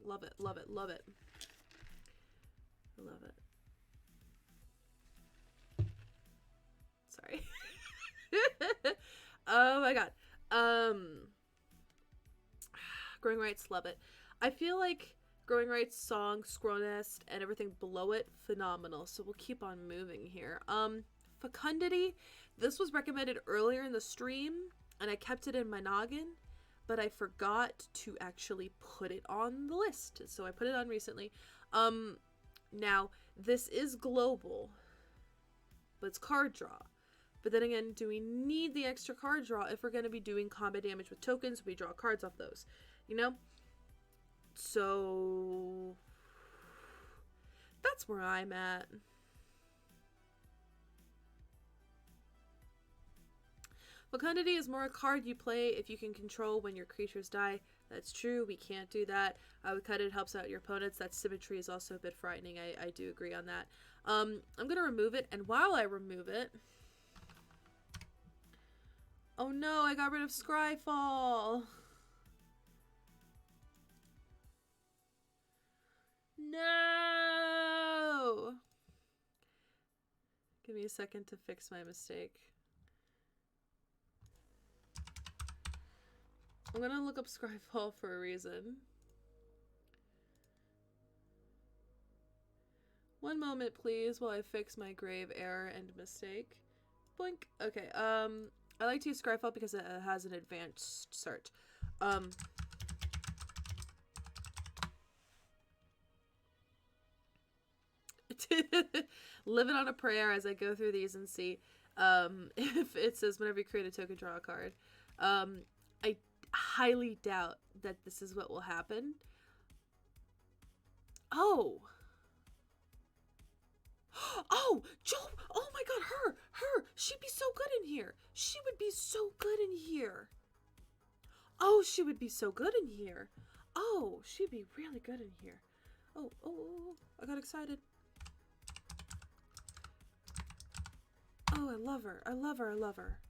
Love it, love it, love it. Love it. Sorry. Oh my god. Growing Rights, love it. I feel like Growing Rights, Song, Squirrel Nest, and everything below it, phenomenal. So we'll keep on moving here. Fecundity. This was recommended earlier in the stream, and I kept it in my noggin, but I forgot to actually put it on the list. So I put it on recently. Now, this is global, but it's card draw. But then again, do we need the extra card draw if we're going to be doing combat damage with tokens? We draw cards off those, you know? So that's where I'm at. Fecundity is more a card you play if you can control when your creatures die. That's true. We can't do that. I would cut it. Helps out your opponents. That symmetry is also a bit frightening. I do agree on that. I'm going to remove it. And while I remove it... Oh no, I got rid of Scryfall. No! Give me a second to fix my mistake. I'm gonna look up Scryfall for a reason. One moment, please, while I fix my grave error and mistake. Blink. Okay, I like to use Scryfall because it has an advanced search. Living on a prayer as I go through these and see if it says whenever you create a token, draw a card. I highly doubt that this is what will happen. Oh! Oh! Joe! Oh my god, her! She'd be so good in here! She would be so good in here! Oh, she would be so good in here! Oh, she'd be really good in here. Oh, I got excited. Oh, I love her. I love her. I love her.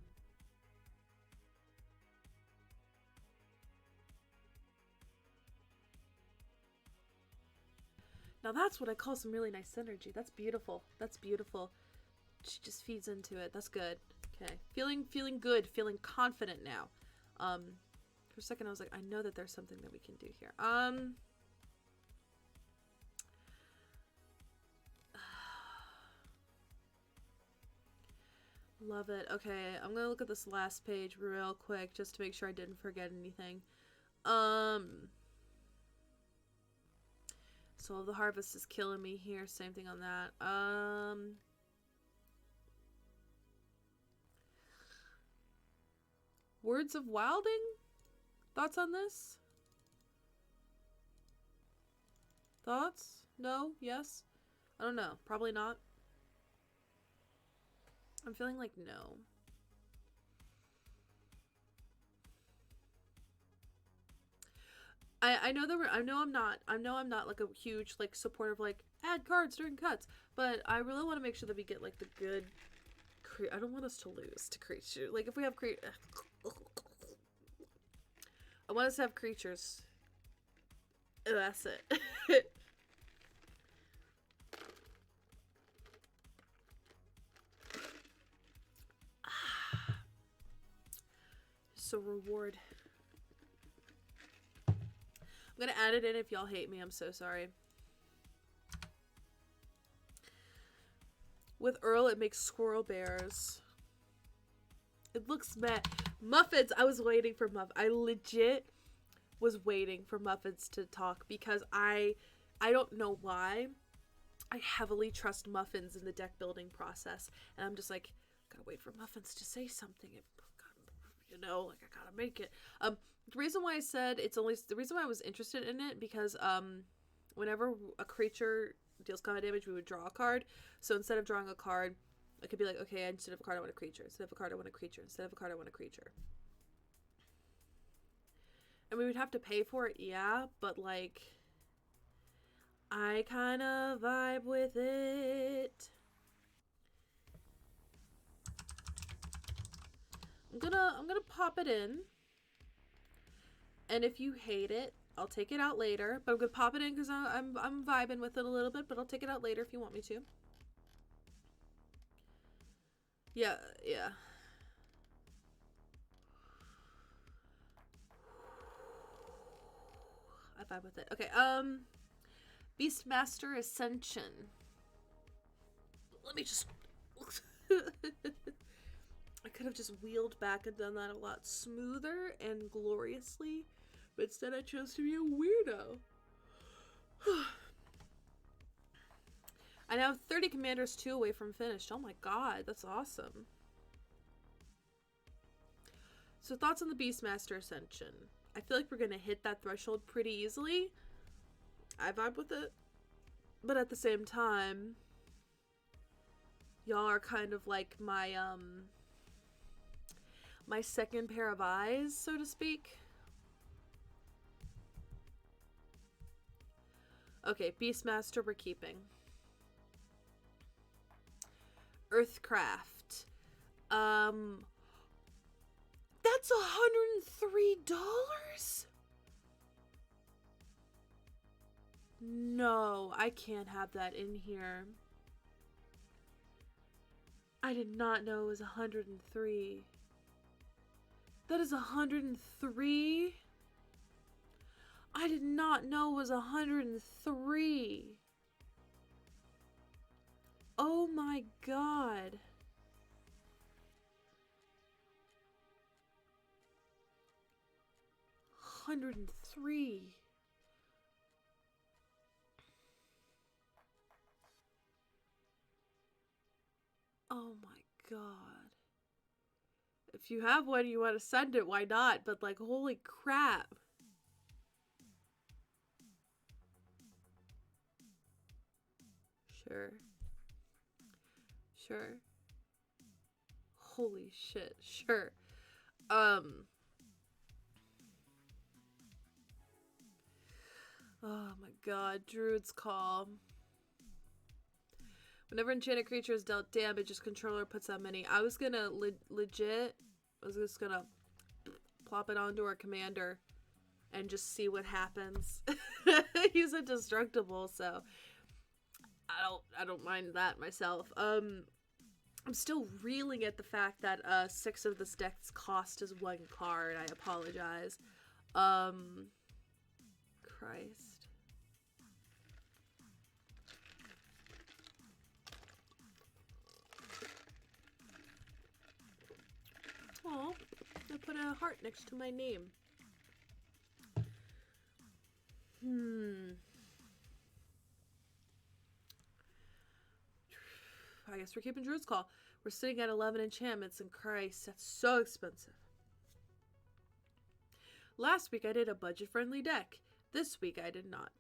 Now that's what I call some really nice synergy. That's beautiful. That's beautiful. She just feeds into it. That's good. Okay. Feeling good. Feeling confident now. For a second I was like, I know that there's something that we can do here. Love it. Okay, I'm gonna look at this last page real quick just to make sure I didn't forget anything. Soul of the Harvest is killing me here. Same thing on that. Words of Wilding? Thoughts on this? Thoughts? No? Yes? I don't know. Probably not. I'm feeling like no. I know that I know I'm not like a huge like supporter of like add cards during cuts, but I really want to make sure that we get like the good I don't want us to lose to creature. Like if we have I want us to have creatures. That's it. So reward. I'm gonna add it in if y'all hate me. I'm so sorry. With Earl, it makes squirrel bears. It looks meh. Muffins. I was waiting for I legit was waiting for Muffins to talk because I don't know why. I heavily trust Muffins in the deck building process, and I'm just like, gotta wait for Muffins to say something. You know, like I gotta make it. The reason why I said the reason why I was interested in it because whenever a creature deals combat damage, we would draw a card. So instead of drawing a card, I could be like, okay, instead of a card, I want a creature. Instead of a card, I want a creature. Instead of a card, I want a creature. And we would have to pay for it, yeah, but like, I kind of vibe with it. I'm gonna pop it in. And if you hate it, I'll take it out later. But I'm gonna pop it in because I'm vibing with it a little bit, but I'll take it out later if you want me to. Yeah. I vibe with it. Okay, Beastmaster Ascension. Let me just... I could have just wheeled back and done that a lot smoother and gloriously, but instead I chose to be a weirdo. I now have 30 commanders 2 away from finished. Oh my god, that's awesome. So thoughts on the Beastmaster Ascension. I feel like we're going to hit that threshold pretty easily. I vibe with it. But at the same time, y'all are kind of like my, my second pair of eyes, so to speak. Okay, Beastmaster we're keeping. Earthcraft. That's $103? No, I can't have that in here. I did not know it was 103. That is 103? I did not know it was 103. Oh my god. $103. Oh my god. If you have one, you want to send it, why not? But like, holy crap. Sure. Holy shit, sure. Oh my god, Druid's Call. Whenever enchanted creature is dealt damage, its controller puts out many. I was gonna I was just gonna plop it onto our commander and just see what happens. He's indestructible, so I don't mind that myself. I'm still reeling at the fact that 6 of this deck's cost is 1 card. I apologize. Christ. Oh, I put a heart next to my name. I guess we're keeping Druid's Call. We're sitting at 11 enchantments, and Christ, that's so expensive. Last week I did a budget-friendly deck. This week I did not.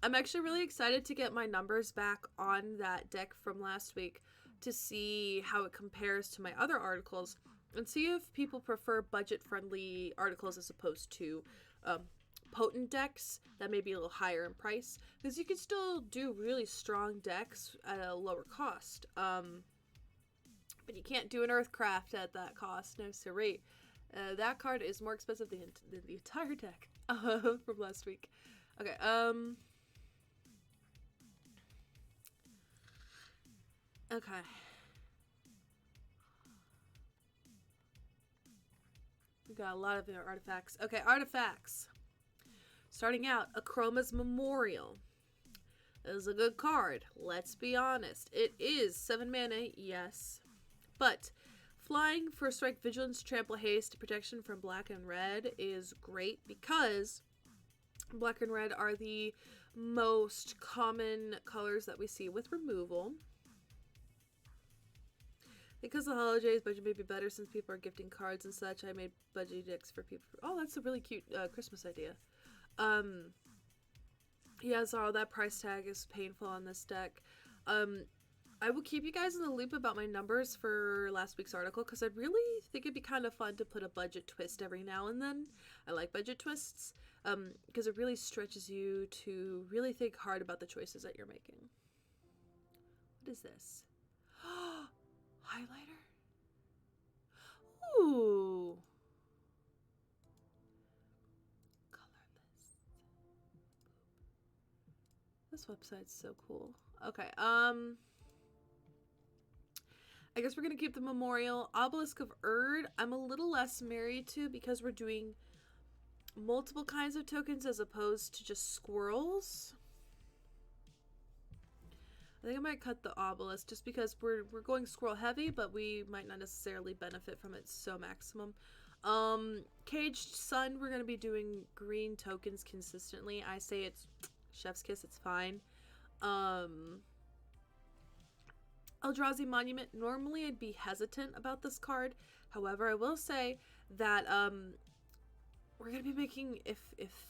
I'm actually really excited to get my numbers back on that deck from last week to see how it compares to my other articles and see if people prefer budget-friendly articles as opposed to potent decks that may be a little higher in price, because you can still do really strong decks at a lower cost. But you can't do an Earthcraft at that cost. No siree. That card is more expensive than the entire deck from last week. Okay, okay. We got a lot of artifacts. Okay, artifacts. Starting out, a Chroma's Memorial. It is a good card, let's be honest. It is 7 mana, yes. But flying, first strike, vigilance, trample, haste, protection from black and red is great because black and red are the most common colors that we see with removal. Because the holidays, budget may be better since people are gifting cards and such. I made budget decks for people. Oh, that's a really cute Christmas idea. Yeah, so that price tag is painful on this deck. I will keep you guys in the loop about my numbers for last week's article because I really think it'd be kind of fun to put a budget twist every now and then. I like budget twists. because it really stretches you to really think hard about the choices that you're making. What is this? Highlighter? Ooh. Colorless. This website's so cool. Okay, I guess we're gonna keep the Memorial. Obelisk of Erd, I'm a little less married to because we're doing multiple kinds of tokens as opposed to just squirrels. I think I might cut the Obelisk just because we're going squirrel heavy, but we might not necessarily benefit from it so maximum. Caged Sun, we're gonna be doing green tokens consistently. I say it's chef's kiss, it's fine. Eldrazi Monument, normally I'd be hesitant about this card. However, I will say that we're going to be making, if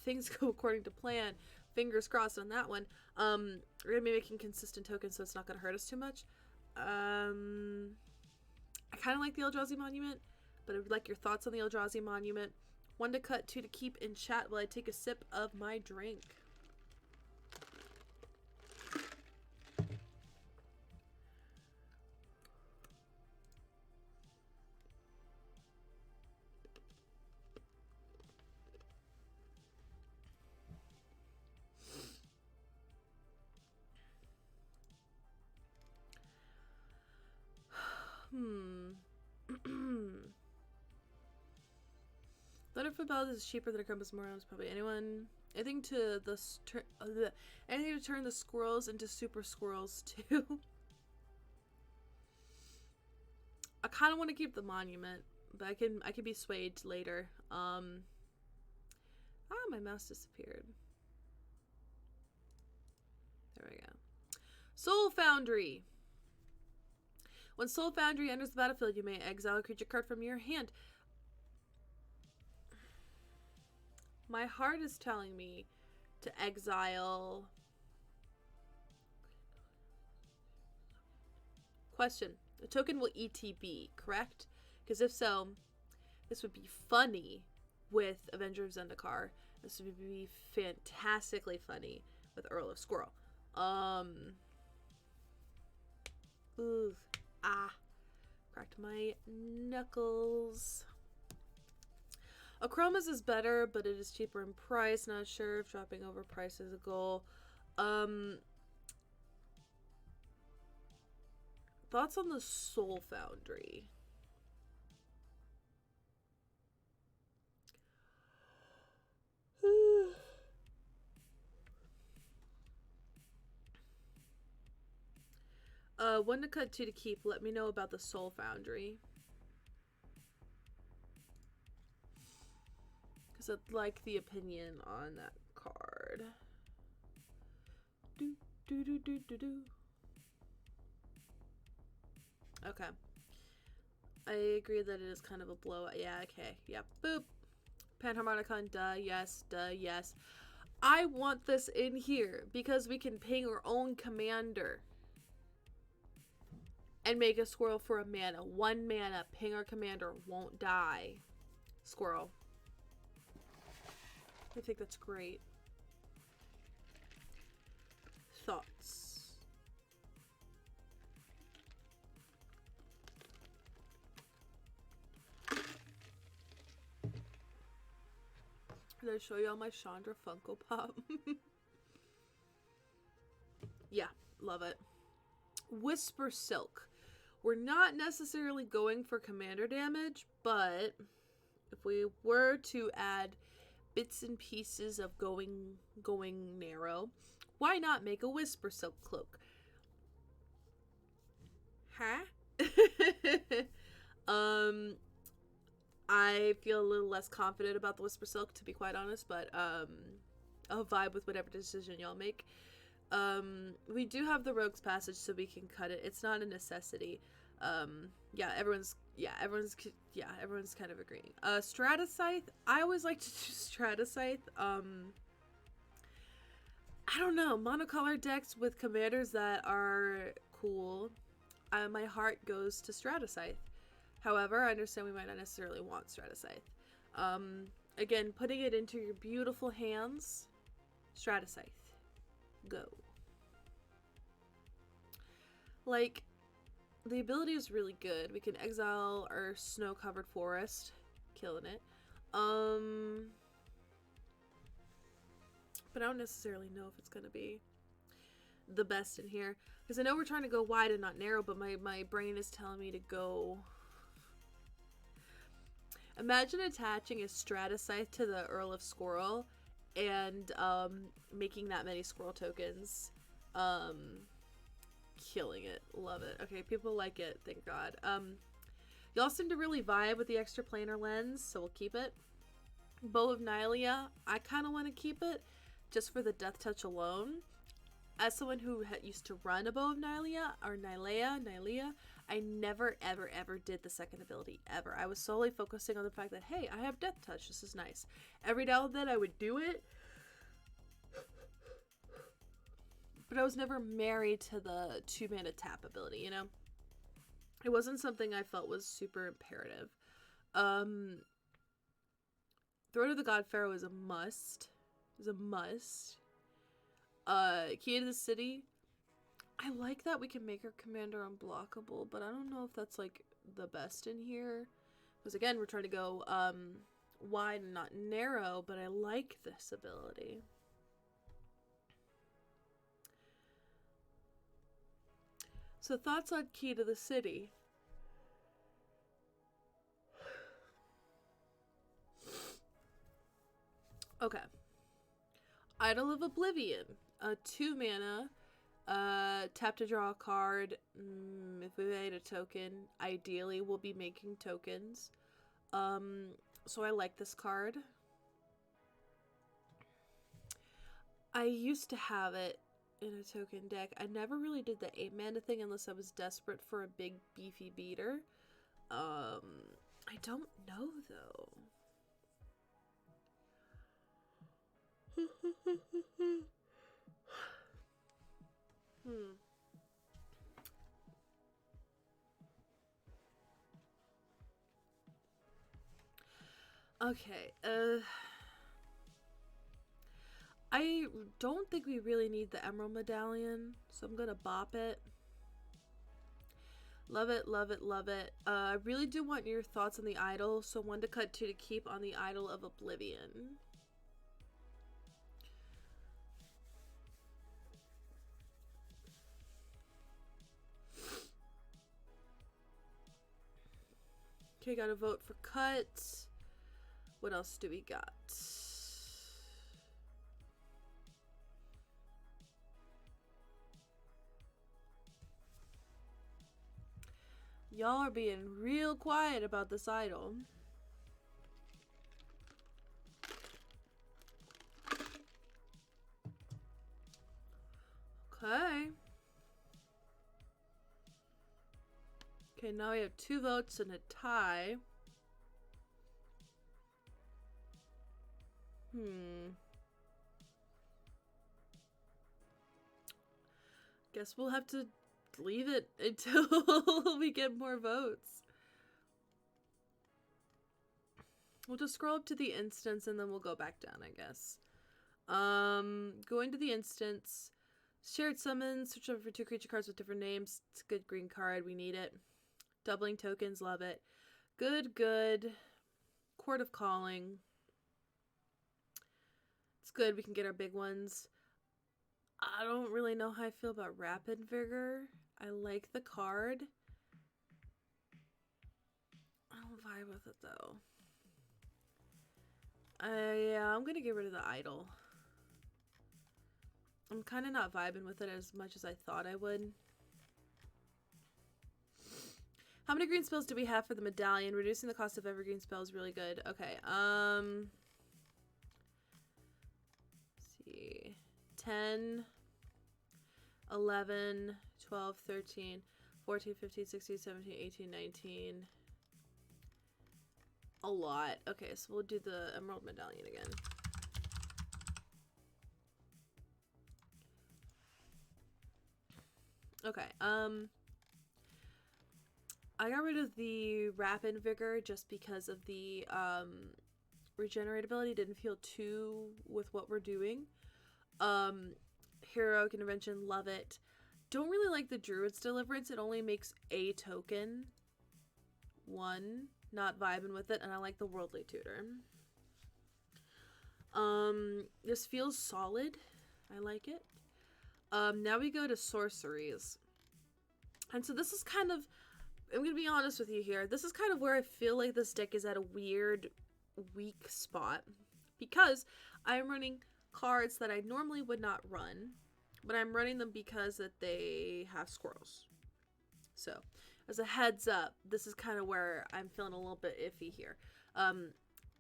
things go according to plan, fingers crossed on that one, we're going to be making consistent tokens, so it's not going to hurt us too much. I kind of like the Eldrazi Monument, but I would like your thoughts on the Eldrazi Monument. 1 to cut, 2 to keep in chat while I take a sip of my drink. Letter for Bell is cheaper than a Compass Moron. Probably anyone. Anything to anything to turn the squirrels into super squirrels too. I kind of want to keep the monument, but I can be swayed later. My mouse disappeared. There we go. Soul Foundry. When Soul Foundry enters the battlefield, you may exile a creature card from your hand. My heart is telling me to exile. Question. The token will ETB, correct? Because if so, this would be funny with Avenger of Zendikar. This would be fantastically funny with Earl of Squirrel. Ooh. Cracked my knuckles. A Chroma's is better, but it is cheaper in price. Not sure if dropping over price is a goal. Thoughts on the Soul Foundry? One to cut, 2 to keep. Let me know about the Soul Foundry. Because I'd like the opinion on that card. Okay. I agree that it is kind of a blowout. Yeah, okay. Yep. Boop. Panharmonicon, duh, yes, yes. I want this in here because we can ping our own commander. And make a squirrel for a mana. 1 mana. Ping our commander. Won't die. Squirrel. I think that's great. Thoughts? Did I show you all my Chandra Funko Pop? Yeah, love it. Whisper Silk. We're not necessarily going for commander damage, but if we were to add bits and pieces of going narrow, why not make a Whisper Silk cloak? Huh? I feel a little less confident about the Whisper Silk, to be quite honest, but I'll vibe with whatever decision y'all make. We do have the Rogue's Passage, so we can cut it. It's not a necessity. Everyone's kind of agreeing. Stratascythe, I always like to do Stratascythe. I don't know, monocolored decks with commanders that are cool. My heart goes to Stratascythe. However, I understand we might not necessarily want Stratascythe. Again, putting it into your beautiful hands. Stratascythe. Go. Like, the ability is really good. We can exile our snow-covered forest. Killing it. But I don't necessarily know if it's going to be the best in here. Because I know we're trying to go wide and not narrow, but my brain is telling me to go... Imagine attaching a Stratascythe to the Earl of Squirrel and making that many squirrel tokens. Killing it. Love it. Okay, people like it. Thank God. Y'all seem to really vibe with the extra planar lens, so we'll keep it. Bow of Nylea. I kind of want to keep it just for the death touch alone. As someone who used to run a Bow of Nylea, or Nylea, I never, ever, ever did the second ability, ever. I was solely focusing on the fact that, hey, I have death touch. This is nice. Every now and then I would do it. But I was never married to the 2-mana tap ability, you know? It wasn't something I felt was super imperative. Throat of the God Pharaoh is a must. Is a must. Key to the City. I like that we can make our commander unblockable, but I don't know if that's like the best in here. Because again, we're trying to go wide and not narrow, but I like this ability. So thoughts on Key to the City? Okay. Idol of Oblivion. 2 mana. Tap to draw a card. If we made a token, ideally we'll be making tokens. So I like this card. I used to have it in a token deck. I never really did the 8 mana thing unless I was desperate for a big beefy beater. I don't know though. Okay, I don't think we really need the Emerald Medallion, so I'm gonna bop it. Love it, love it, love it. I really do want your thoughts on the Idol, so 1 to cut, 2 to keep on the Idol of Oblivion. Okay, gotta vote for cut. What else do we got? Y'all are being real quiet about this idol. Okay. Okay, now we have 2 votes and a tie. Guess we'll have to leave it until we get more votes. We'll just scroll up to the instance and then we'll go back down, I guess. Going to the instance. Shared summons. Search over for 2 creature cards with different names. It's a good green card. We need it. Doubling tokens. Love it. Good, good. Court of Calling. It's good. We can get our big ones. I don't really know how I feel about Rapid Vigor. I like the card. I don't vibe with it though. Yeah, I'm gonna get rid of the Idol. I'm kind of not vibing with it as much as I thought I would. How many green spells do we have for the medallion? Reducing the cost of evergreen spells is really good. Okay, let's see. 10, 11, 12, 13, 14, 15, 16, 17, 18, 19. A lot. Okay, so we'll do the Emerald Medallion again. Okay, I got rid of the Rapid Vigor just because of the regenerate ability didn't feel too with what we're doing. Heroic Intervention, love it. Don't really like the Druid's Deliverance. It only makes a token. One, not vibing with it, and I like the Worldly Tutor. This feels solid. I like it. Now we go to sorceries. And so this is kind of, I'm going to be honest with you here. This is kind of where I feel like this deck is at a weird, weak spot. Because I'm running cards that I normally would not run. But I'm running them because that they have squirrels. So, as a heads up, this is kind of where I'm feeling a little bit iffy here.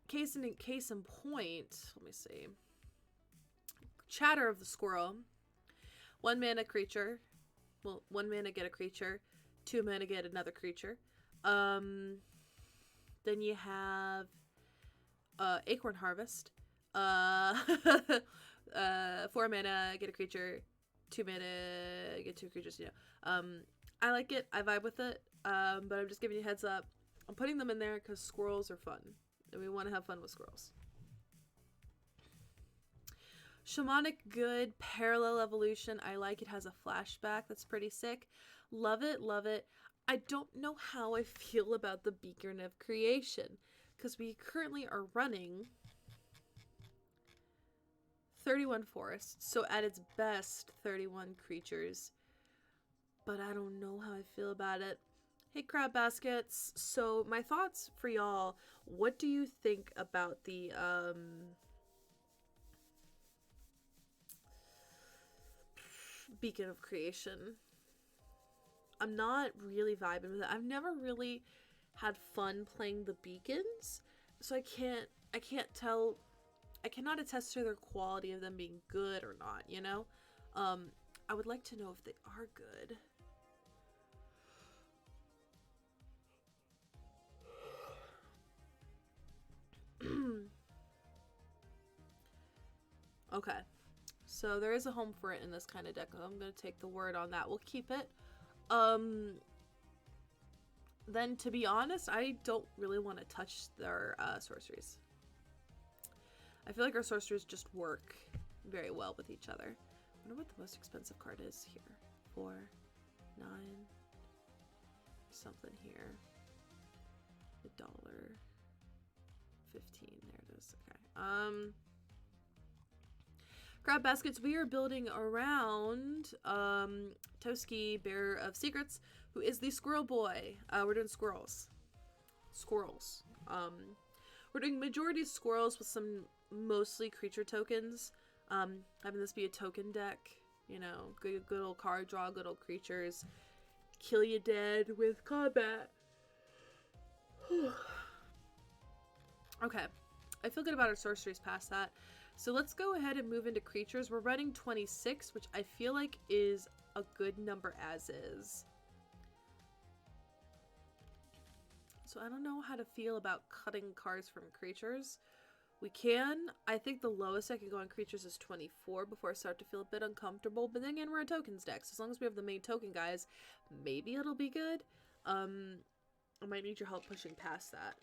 Case in point, let me see. Chatter of the Squirrel. 1 mana creature. Well, 1 mana get a creature. 2 mana get another creature. Then you have Acorn Harvest. 4 mana get a creature. 2 mana get 2 creatures. You know, I like it. I vibe with it. But I'm just giving you a heads up. I'm putting them in there because squirrels are fun, and we want to have fun with squirrels. Shamanic Good, Parallel Evolution. I like it. Has a flashback. That's pretty sick. Love it, love it. I don't know how I feel about the Beacon of Creation, because we currently are running 31 forests, so at its best 31 creatures, but I don't know how I feel about it. Hey Crab Baskets, so my thoughts for y'all, what do you think about the Beacon of Creation? I'm not really vibing with it. I've never really had fun playing the beacons, so I cannot attest to their quality of them being good or not, you know? I would like to know if they are good. Okay. So there is a home for it in this kind of deck. I'm going to take the word on that. We'll keep it. Then to be honest, I don't really want to touch their sorceries. I feel like our sorceries just work very well with each other. I wonder what the most expensive card is here. 4, 9, something here. $1, 15. There it is. Okay. Crab Baskets, we are building around Toski, Bearer of Secrets, who is the Squirrel Boy. We're doing squirrels. Squirrels. We're doing majority squirrels with some mostly creature tokens. Having this be a token deck, you know, good old card draw, good old creatures. Kill you dead with combat. Okay. I feel good about our sorceries past that. So let's go ahead and move into creatures. We're running 26, which I feel like is a good number as is. So I don't know how to feel about cutting cards from creatures. We can. I think the lowest I can go on creatures is 24 before I start to feel a bit uncomfortable. But then again, we're a tokens deck. So as long as we have the main token guys, maybe it'll be good. I might need your help pushing past that.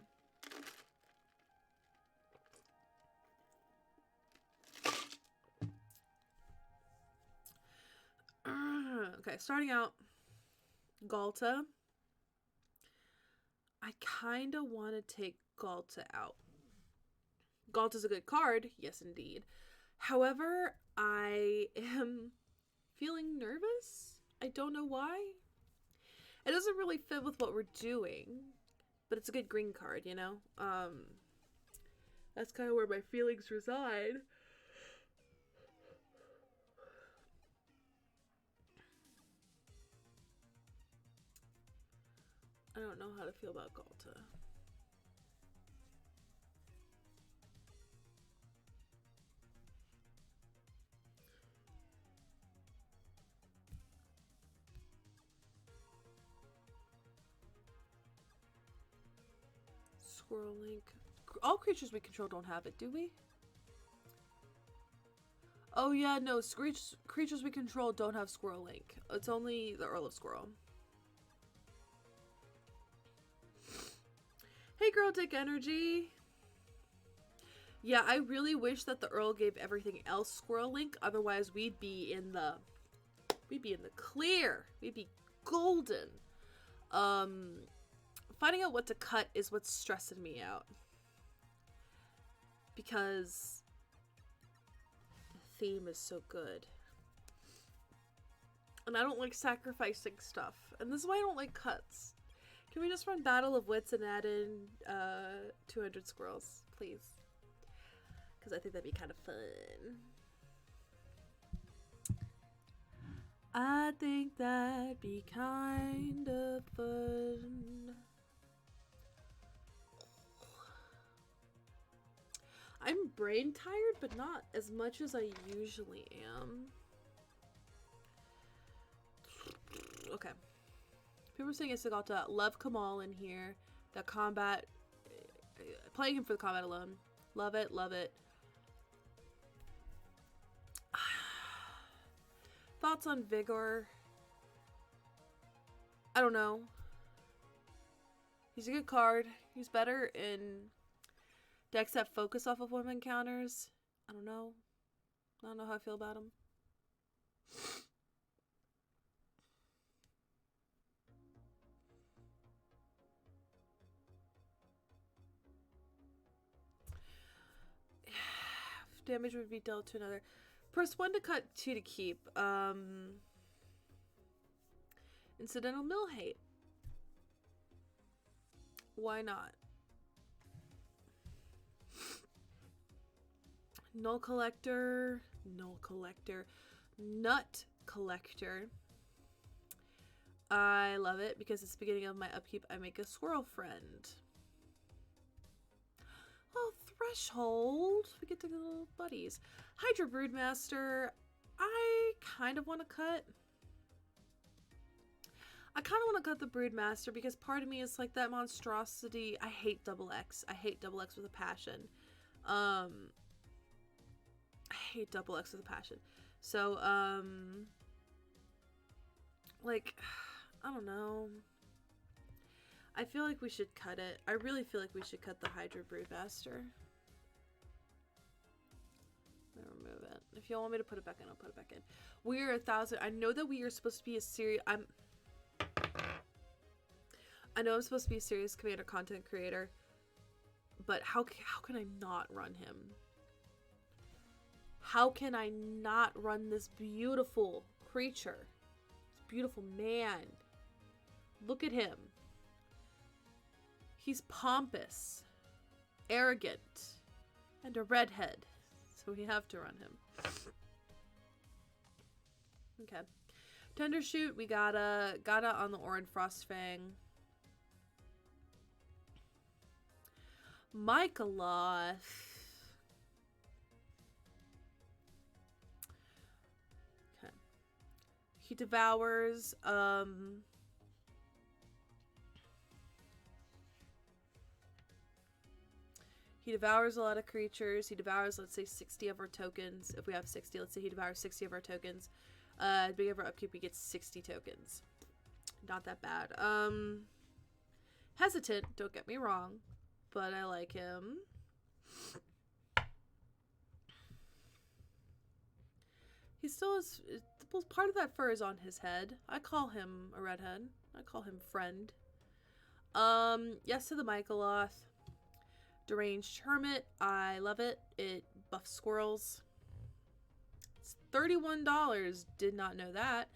Okay, starting out, Galta. I kind of want to take Galta out. Galta's a good card, yes indeed. However, I am feeling nervous. I don't know why. It doesn't really fit with what we're doing, but it's a good green card, you know? That's kind of where my feelings reside. I don't know how to feel about Galta. Squirrel Link. All creatures we control don't have it, do we? Oh yeah, no, creatures we control don't have Squirrel Link. It's only the Earl of Squirrel. Hey Girl Dick Energy. Yeah, I really wish that the Earl gave everything else Squirrel Link. Otherwise, we'd be in the clear. We'd be golden. Finding out what to cut is what's stressing me out. Because the theme is so good. And I don't like sacrificing stuff. And this is why I don't like cuts. Can we just run Battle of Wits and add in 200 squirrels, please? Because I think that'd be kind of fun. I think that'd be kind of fun. I'm brain tired, but not as much as I usually am. Okay. People are saying Isagalta. Love Kamal in here. The combat. Playing him for the combat alone. Love it, love it. Thoughts on Vigor? I don't know. He's a good card. He's better in decks that focus off of women counters. I don't know. I don't know how I feel about him. Damage would be dealt to another. Press 1 to cut, 2 to keep. Incidental mill hate. Why not? Null collector. Null collector. Nut collector. I love it because it's the beginning of my upkeep. I make a squirrel friend. Oh, Threshold. We get to get little buddies. Hydra Broodmaster. I kind of want to cut. I kind of want to cut the Broodmaster because part of me is like that monstrosity. I hate double X. I hate double X with a passion. I hate double X with a passion. So, like, I don't know. I feel like we should cut it. I really feel like we should cut the Hydra Broodmaster. Remove it. If y'all want me to put it back in, I'll put it back in. We are 1,000. I know that we are supposed to be a serious. I know I'm supposed to be a serious Commander content creator, but how can I not run him? How can I not run this beautiful creature? This beautiful man. Look at him. He's pompous, arrogant, and a redhead. So we have to run him. Okay. Tender Shoot, we gotta on the Orin Frostfang. Mycoloth. Okay. He devours, he devours a lot of creatures. He devours, let's say, 60 of our tokens. If we have 60, let's say he devours 60 of our tokens. At the beginning of our upkeep, we get 60 tokens. Not that bad. Hesitant, don't get me wrong, but I like him. He still is, part of that fur is on his head. I call him a redhead. I call him friend. Yes to the Mycoloth. Deranged Hermit. I love it. It buffs squirrels. It's $31. Did not know that.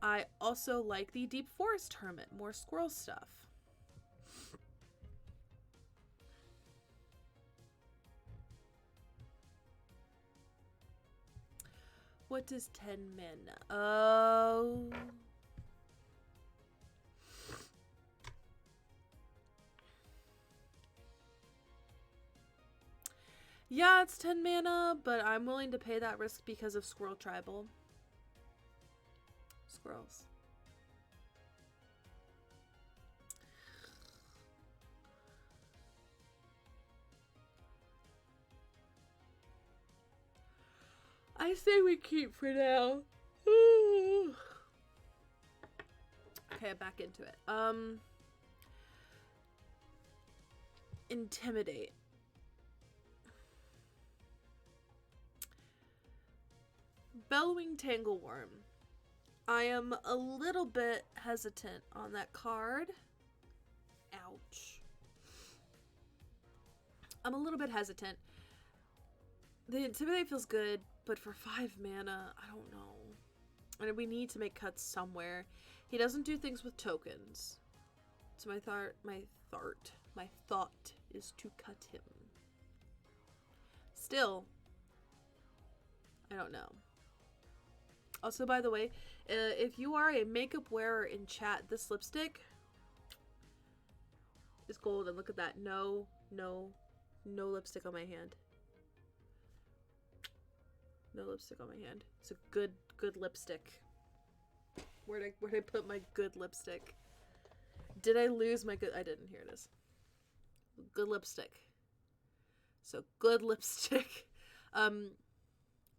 I also like the Deep Forest Hermit. More squirrel stuff. What does 10 mana? Oh. Yeah, it's 10 mana, but I'm willing to pay that risk because of Squirrel Tribal. Squirrels. I say we keep for now. Okay, back into it. Intimidate. Bellowing Tangleworm. I am a little bit hesitant on that card. Ouch. I'm a little bit hesitant. The Intimidate feels good, but for 5 mana, I don't know. And we need to make cuts somewhere. He doesn't do things with tokens. So my thought is to cut him. Still, I don't know. Also, by the way, if you are a makeup wearer in chat, this lipstick is gold. And look at that. No lipstick on my hand. No lipstick on my hand. It's a good lipstick. Where'd I put my good lipstick? Did I lose my good? I didn't. Here it is. Good lipstick. So good lipstick.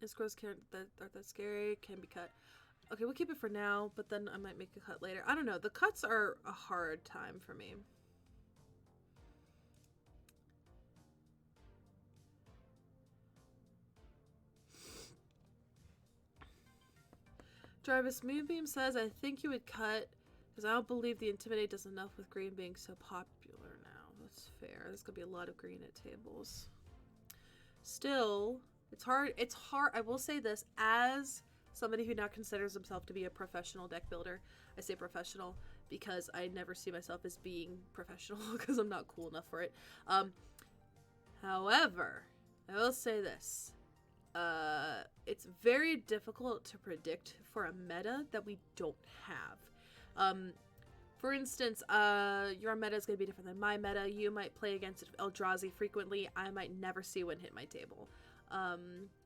Squirrels aren't that scary. Can be cut. Okay, we'll keep it for now, but then I might make a cut later. I don't know. The cuts are a hard time for me. Jarvis Moonbeam says, I think you would cut because I don't believe the Intimidate does enough with green being so popular now. That's fair. There's going to be a lot of green at tables. Still, it's hard. It's hard. I will say this as somebody who now considers himself to be a professional deck builder. I say professional because I never see myself as being professional because I'm not cool enough for it. However, I will say this. It's very difficult to predict for a meta that we don't have. For instance, your meta is going to be different than my meta. You might play against Eldrazi frequently. I might never see one hit my table.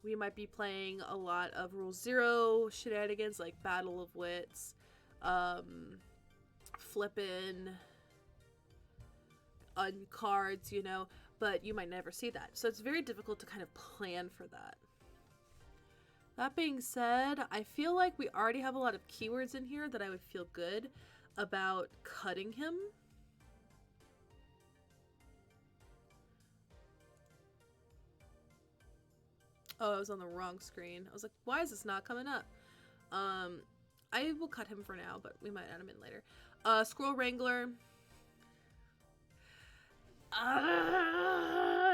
We might be playing a lot of Rule 0 shenanigans like Battle of Wits, flippin' cards, you know, but you might never see that. So it's very difficult to kind of plan for that. That being said, I feel like we already have a lot of keywords in here that I would feel good about cutting him. Oh, I was on the wrong screen. I was like, why is this not coming up? I will cut him for now, but we might add him in later. Squirrel Wrangler.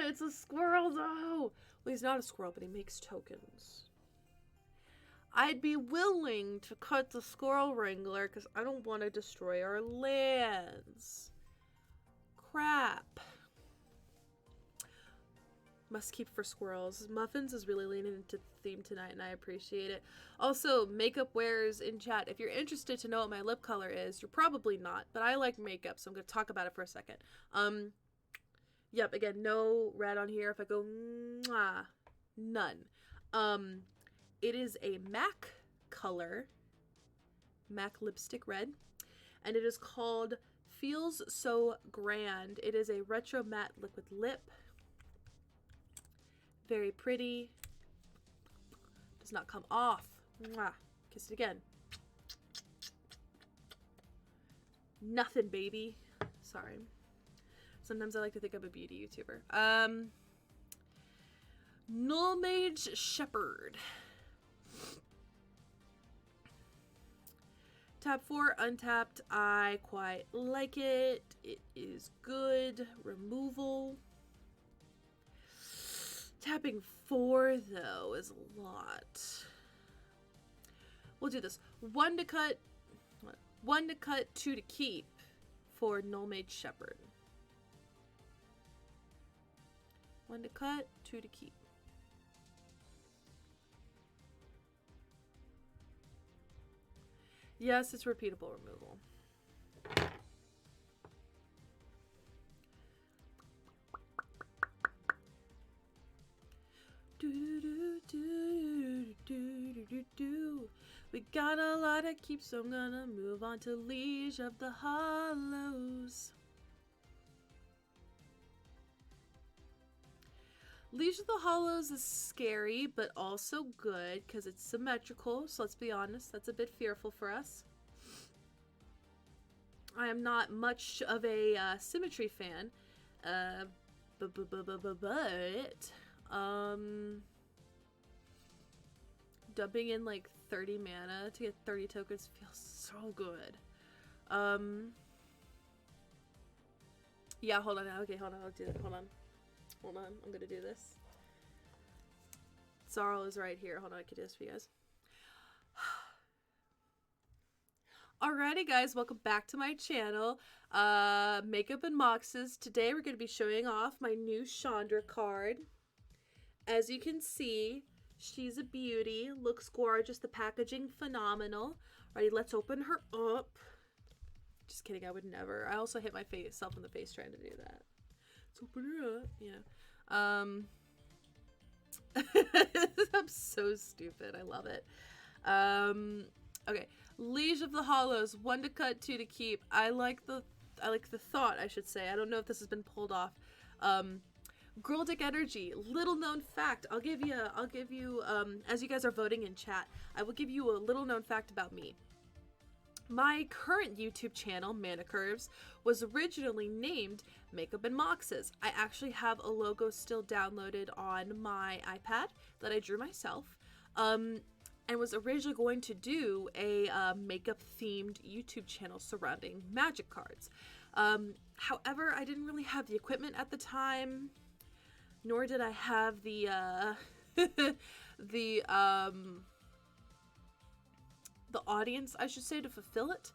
It's a squirrel though! Well, he's not a squirrel, but he makes tokens. I'd be willing to cut the Squirrel Wrangler because I don't want to destroy our lands. Crap. Must keep for squirrels. Muffins is really leaning into the theme tonight, and I appreciate it. Also, makeup wearers in chat. If you're interested to know what my lip color is, you're probably not, but I like makeup, so I'm going to talk about it for a second. Yep, again, no red on here. If I go, mwah, none. It is a MAC color, MAC lipstick red, and it is called Feels So Grand. It is a retro matte liquid lip. Very pretty. Does not come off. Mwah. Kiss it again. Nothing, baby. Sorry. Sometimes I like to think I'm a beauty YouTuber. Null Mage Shepherd. Tap 4, untapped. I quite like it. It is good. Removal. Tapping 4, though, is a lot. We'll do this. 1 to cut, 2 to keep for Null Mage Shepherd. 1 to cut, 2 to keep. Yes, it's repeatable removal. We got a lot to keep, so I'm gonna move on to Liege of the Hollows. Liege of the Hollows is scary, but also good because it's symmetrical, so let's be honest, that's a bit fearful for us. I am not much of a symmetry fan, Dumping in like 30 mana to get 30 tokens feels so good. Yeah, hold on. Okay, hold on. I'll do that. Hold on. I'm gonna do this. Zarl is right here. Hold on, I can do this for you guys. Alrighty, guys, welcome back to my channel. Makeup and Moxes. Today we're gonna be showing off my new Chandra card. As you can see, she's a beauty. Looks gorgeous. The packaging phenomenal. Alright, let's open her up. Just kidding, I would never. I also hit myself in the face trying to do that. Let's open her up. Yeah. I'm so stupid. I love it. Okay. Liege of the Hollows. 1 to cut, 2 to keep. I like the thought, I should say. I don't know if this has been pulled off. Girldick Energy. Little known fact. I'll give you as you guys are voting in chat, I will give you a little known fact about me. My current YouTube channel, Mana Curves, was originally named Makeup and Moxes. I actually have a logo still downloaded on my iPad that I drew myself, and was originally going to do a makeup-themed YouTube channel surrounding magic cards. However, I didn't really have the equipment at the time, nor did I have the the audience, I should say, to fulfill it.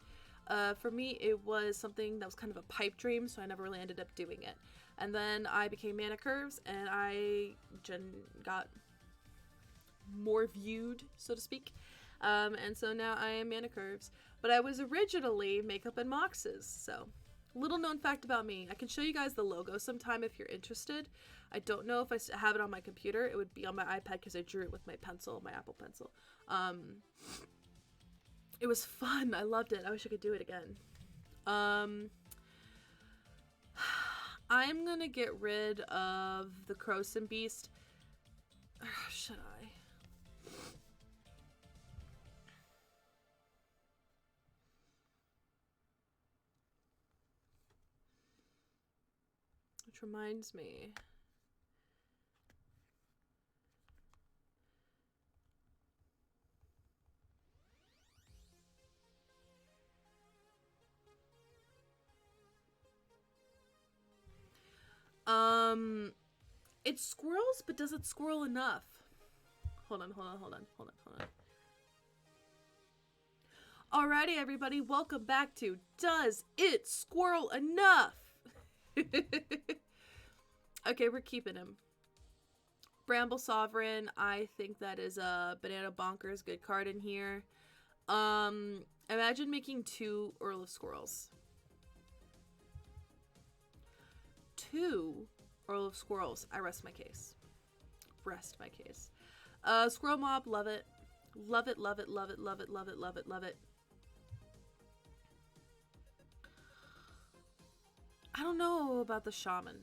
For me, it was something that was kind of a pipe dream, so I never really ended up doing it. And then I became Mana Curves, and I got more viewed, so to speak. And so now I am Mana Curves. But I was originally Makeup and Moxes, so little known fact about me. I can show you guys the logo sometime if you're interested. I don't know if I have it on my computer. It would be on my iPad because I drew it with my pencil, my Apple Pencil. It was fun. I loved it. I wish I could do it again. I'm gonna get rid of the Croson Beast. Should I? Which reminds me. It squirrels, but does it squirrel enough? Hold on. Alrighty, everybody, welcome back to Does It Squirrel Enough? Okay, we're keeping him. Bramble Sovereign, I think that is a Banana Bonkers good card in here. Imagine making 2 Earl of Squirrels. 2 Earl of Squirrels. I rest my case. Squirrel Mob, love it. Love it. I don't know about the Shaman.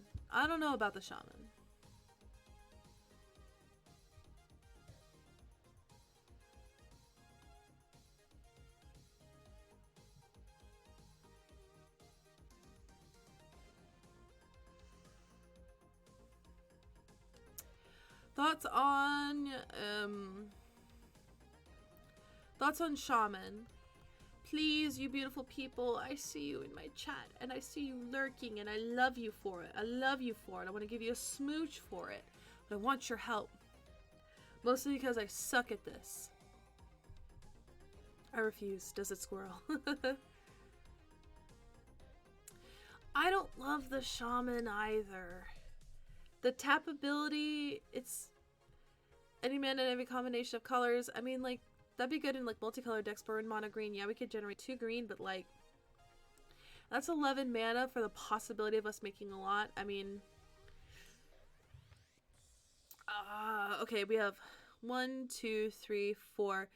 Thoughts on Shaman. Please, you beautiful people, I see you in my chat, and I see you lurking, and I love you for it. I want to give you a smooch for it, but I want your help. Mostly because I suck at this. I refuse. Does it squirrel? I don't love the Shaman either. The tap ability, it's any mana in every combination of colors. I mean, like, that'd be good in, like, multicolored decks, but in mono green, yeah, we could generate 2 green, but, like, that's 11 mana for the possibility of us making a lot. I mean, okay, we have 1, 2, 3, 4.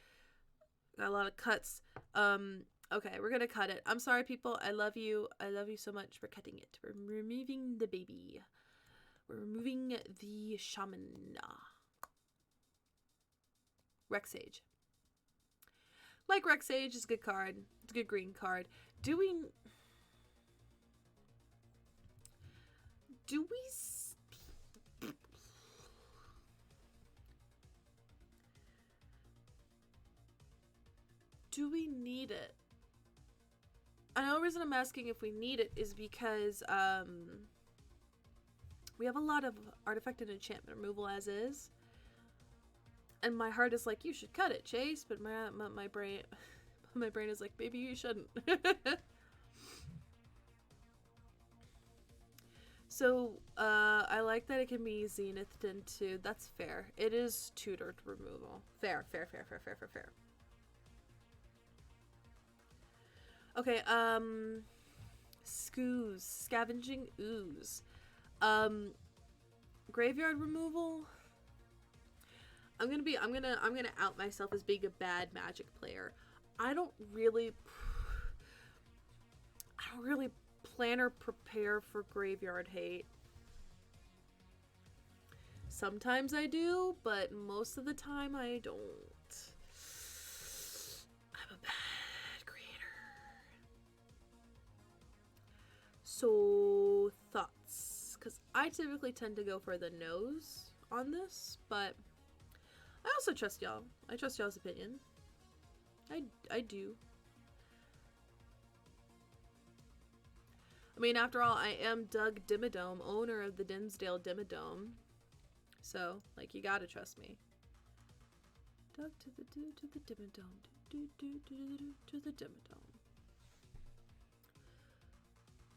Got a lot of cuts. Okay, we're gonna cut it. I'm sorry, people. I love you. I love you so much for cutting it. We're removing the baby. We're removing the Shaman. Rexage. Like Rexage is a good card. It's a good green card. Do we do we need it? And the only reason I'm asking if we need it is because we have a lot of artifact and enchantment removal as is. And my heart is like, you should cut it, Chase. But my brain is like, maybe you shouldn't. So, I like that it can be zenithed into, that's fair. It is tutored removal. Fair. Okay, scavenging ooze. Graveyard removal. I'm gonna out myself as being a bad Magic player. I don't really plan or prepare for graveyard hate. Sometimes I do, but most of the time I don't. I'm a bad creator. So, thoughts? Because I typically tend to go for the nose on this, but I also trust y'all. I trust y'all's opinion. I do. I mean, after all, I am Doug Dimmadome, owner of the Dinsdale Dimmadome. So, like, you gotta trust me. Doug to the Dimmadome. To the Dimmadome.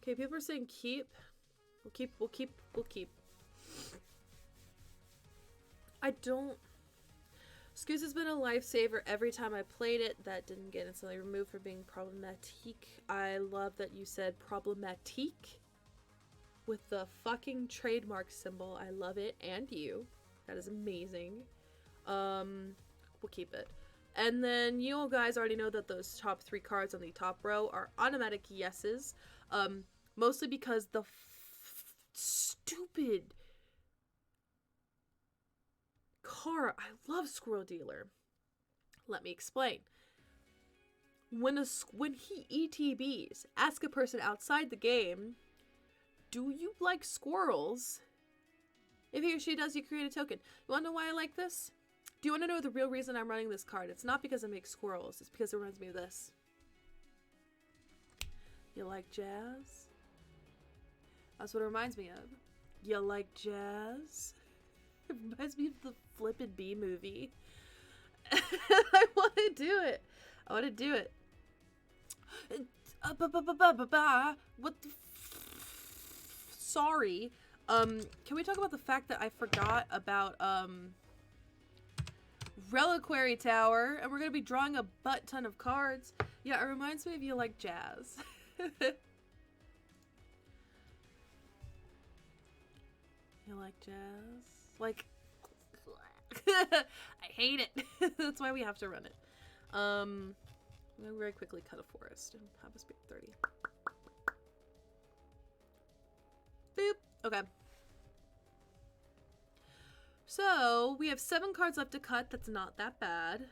Okay, people are saying keep. We'll keep. I don't... Scoots has been a lifesaver every time I played it. That didn't get instantly removed for being problematique. I love that you said problematique with the fucking trademark symbol. I love it. And you. That is amazing. We'll keep it. And then you all guys already know that those top 3 cards on the top row are automatic yeses. Mostly because the stupid car. I love Squirrel Dealer. Let me explain. When he ETBs, ask a person outside the game, do you like squirrels? If he or she does, you create a token. You want to know why I like this? Do you want to know the real reason I'm running this card? It's not because I make squirrels. It's because it reminds me of this. You like jazz? That's what it reminds me of. You like jazz? It reminds me of the Flippin' Bee movie. I want to do it. What the Sorry. Can we talk about the fact that I forgot about, Reliquary Tower, and we're gonna be drawing a butt ton of cards. Yeah, it reminds me of You Like Jazz. You like jazz? Like, I hate it. That's why we have to run it. I'm gonna very quickly cut a forest and have a speed 30. Boop. Okay. So, we have 7 cards left to cut. That's not that bad.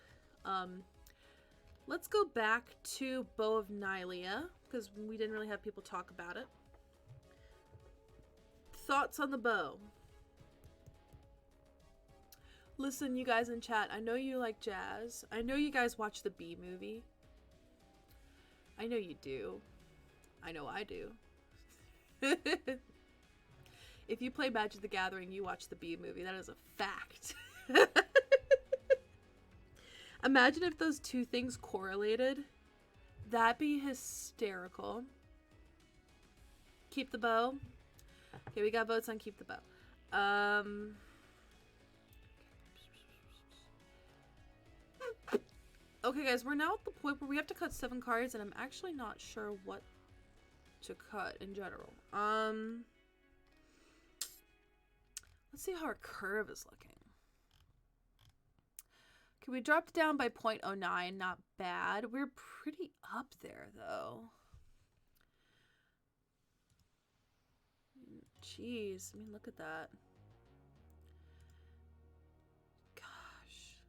Let's go back to Bow of Nylea, because we didn't really have people talk about it. Thoughts on the bow? Listen, you guys in chat, I know you like jazz. I know you guys watch the Bee movie. I know you do. I know I do. If you play Magic the Gathering, you watch the Bee movie. That is a fact. Imagine if those two things correlated. That'd be hysterical. Keep the bow. Okay, we got votes on keep the bow. Okay, guys, we're now at the point where we have to cut 7 cards, and I'm actually not sure what to cut in general. Let's see how our curve is looking. Okay, we dropped down by 0.09, not bad. We're pretty up there, though. Jeez, I mean, look at that. Gosh.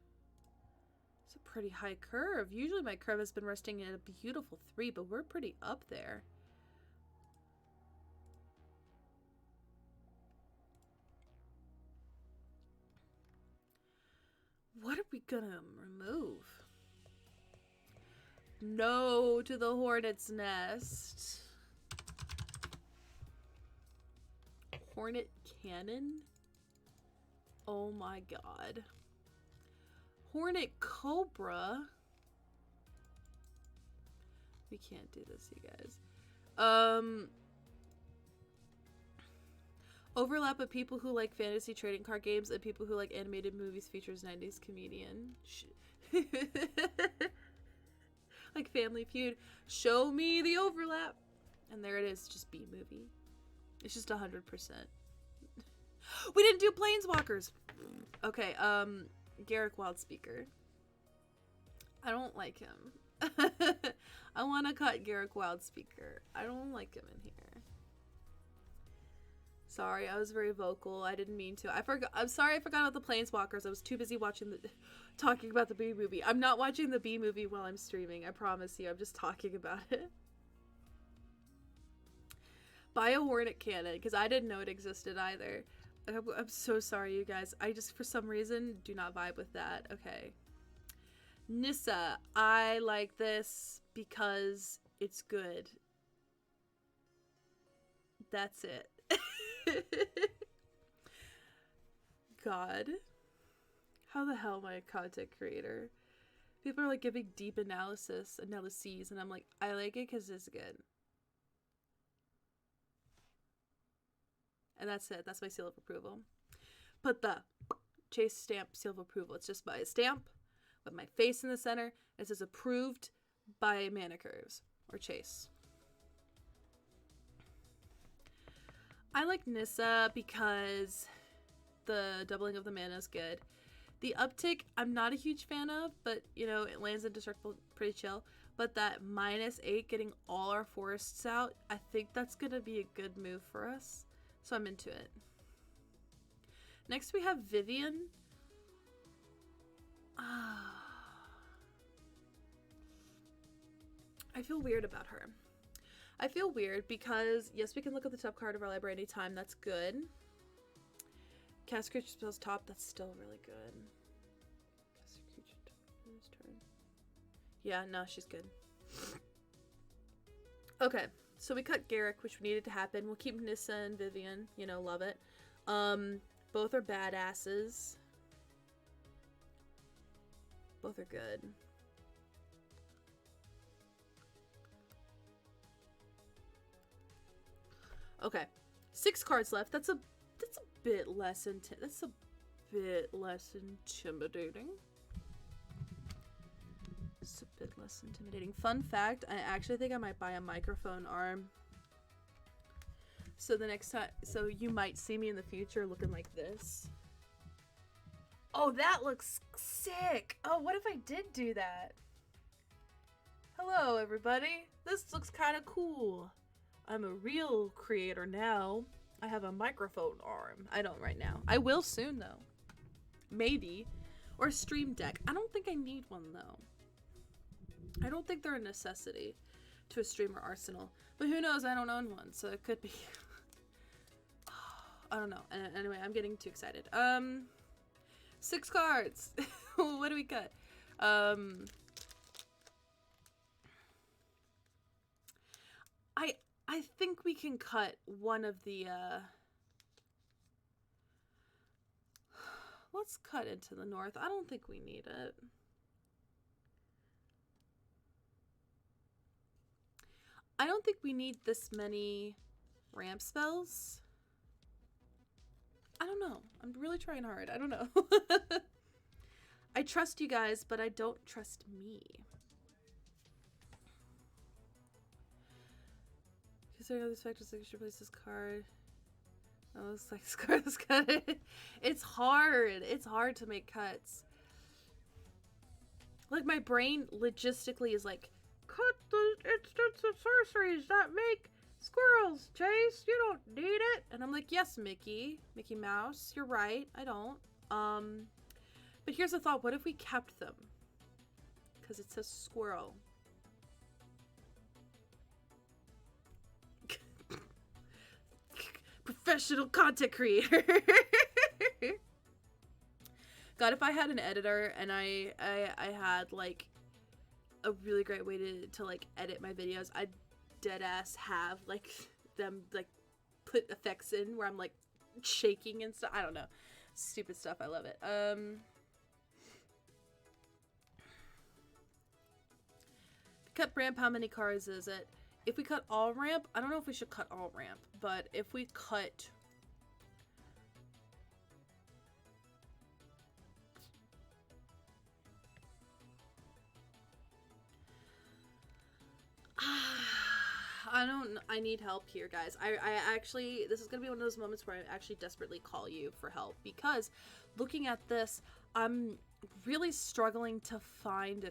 It's a pretty high curve. Usually my curve has been resting at a beautiful 3, but we're pretty up there. What are we gonna remove? No to the hornet's nest. Hornet cannon? Oh my god. Hornet cobra? We can't do this, you guys. Overlap of people who like fantasy trading card games and people who like animated movies features 90s comedian. Like Family Feud. Show me the overlap. And there it is, just B movie. It's just 100%. We didn't do Planeswalkers. Okay, Garrick Wildspeaker. I don't like him. I want to cut Garrick Wildspeaker. I don't like him in here. Sorry, I was very vocal. I didn't mean to. I'm sorry I forgot about the Planeswalkers. I was too busy talking about the B movie. I'm not watching the B movie while I'm streaming. I promise you. I'm just talking about it. Buy a Hornet Cannon, because I didn't know it existed either. I'm so sorry, you guys. I just, for some reason, do not vibe with that. Okay. Nissa. I like this because it's good. That's it. God. How the hell am I a content creator? People are like giving deep analyses, and I'm like, I like it because it's good. And that's it. That's my seal of approval. Put the Chase stamp seal of approval. It's just my stamp with my face in the center. It says approved by Mana Curves or Chase. I like Nissa because the doubling of the mana is good. The uptick, I'm not a huge fan of, but, you know, it lands indestructible pretty chill. But that -8 getting all our forests out, I think that's going to be a good move for us. So I'm into it. Next we have Vivian. I feel weird about her. I feel weird because, yes, we can look at the top card of our library anytime. That's good. Cast creature spells top. That's still really good. Cast creature top this turn. Yeah, no, she's good. Okay, so we cut Garrick, which needed to happen. We'll keep Nissa and Vivian. You know, love it. Both are badasses. Both are good. Okay, 6 cards left. That's a bit less intimidating. It's a bit less intimidating. Fun fact: I actually think I might buy a microphone arm. So the next time, so you might see me in the future looking like this. Oh, that looks sick. Oh, what if I did do that? Hello, everybody. This looks kind of cool. I'm a real creator now. I have a microphone arm. I don't right now. I will soon, though. Maybe. Or a stream deck. I don't think I need one, though. I don't think they're a necessity to a streamer arsenal. But who knows? I don't own one, so it could be. I don't know. Anyway, I'm getting too excited. 6 cards. What do we cut? I think we can cut one of the, let's cut into the north. I don't think we need it. I don't think we need this many ramp spells. I don't know. I'm really trying hard. I don't know. I trust you guys, but I don't trust me. Considering other factors, like you should replace this card. Oh, it's like this card, this cut. It's hard. It's hard to make cuts. Like my brain logistically is like, cut the instants of sorceries that make squirrels, Chase. You don't need it. And I'm like, yes, Mickey Mouse, you're right. I don't. But here's the thought: what if we kept them? Because it says squirrel. Professional content creator. God, if I had an editor and I had like a really great way to like edit my videos. I dead ass have like them like put effects in where I'm like shaking and stuff. I don't know. Stupid stuff. I love it. Cut ramp, how many cards is it? If we cut all ramp, I don't know if we should cut all ramp, but if we cut... I need help here, guys. I actually, this is going to be one of those moments where I actually desperately call you for help, because looking at this, I'm really struggling to find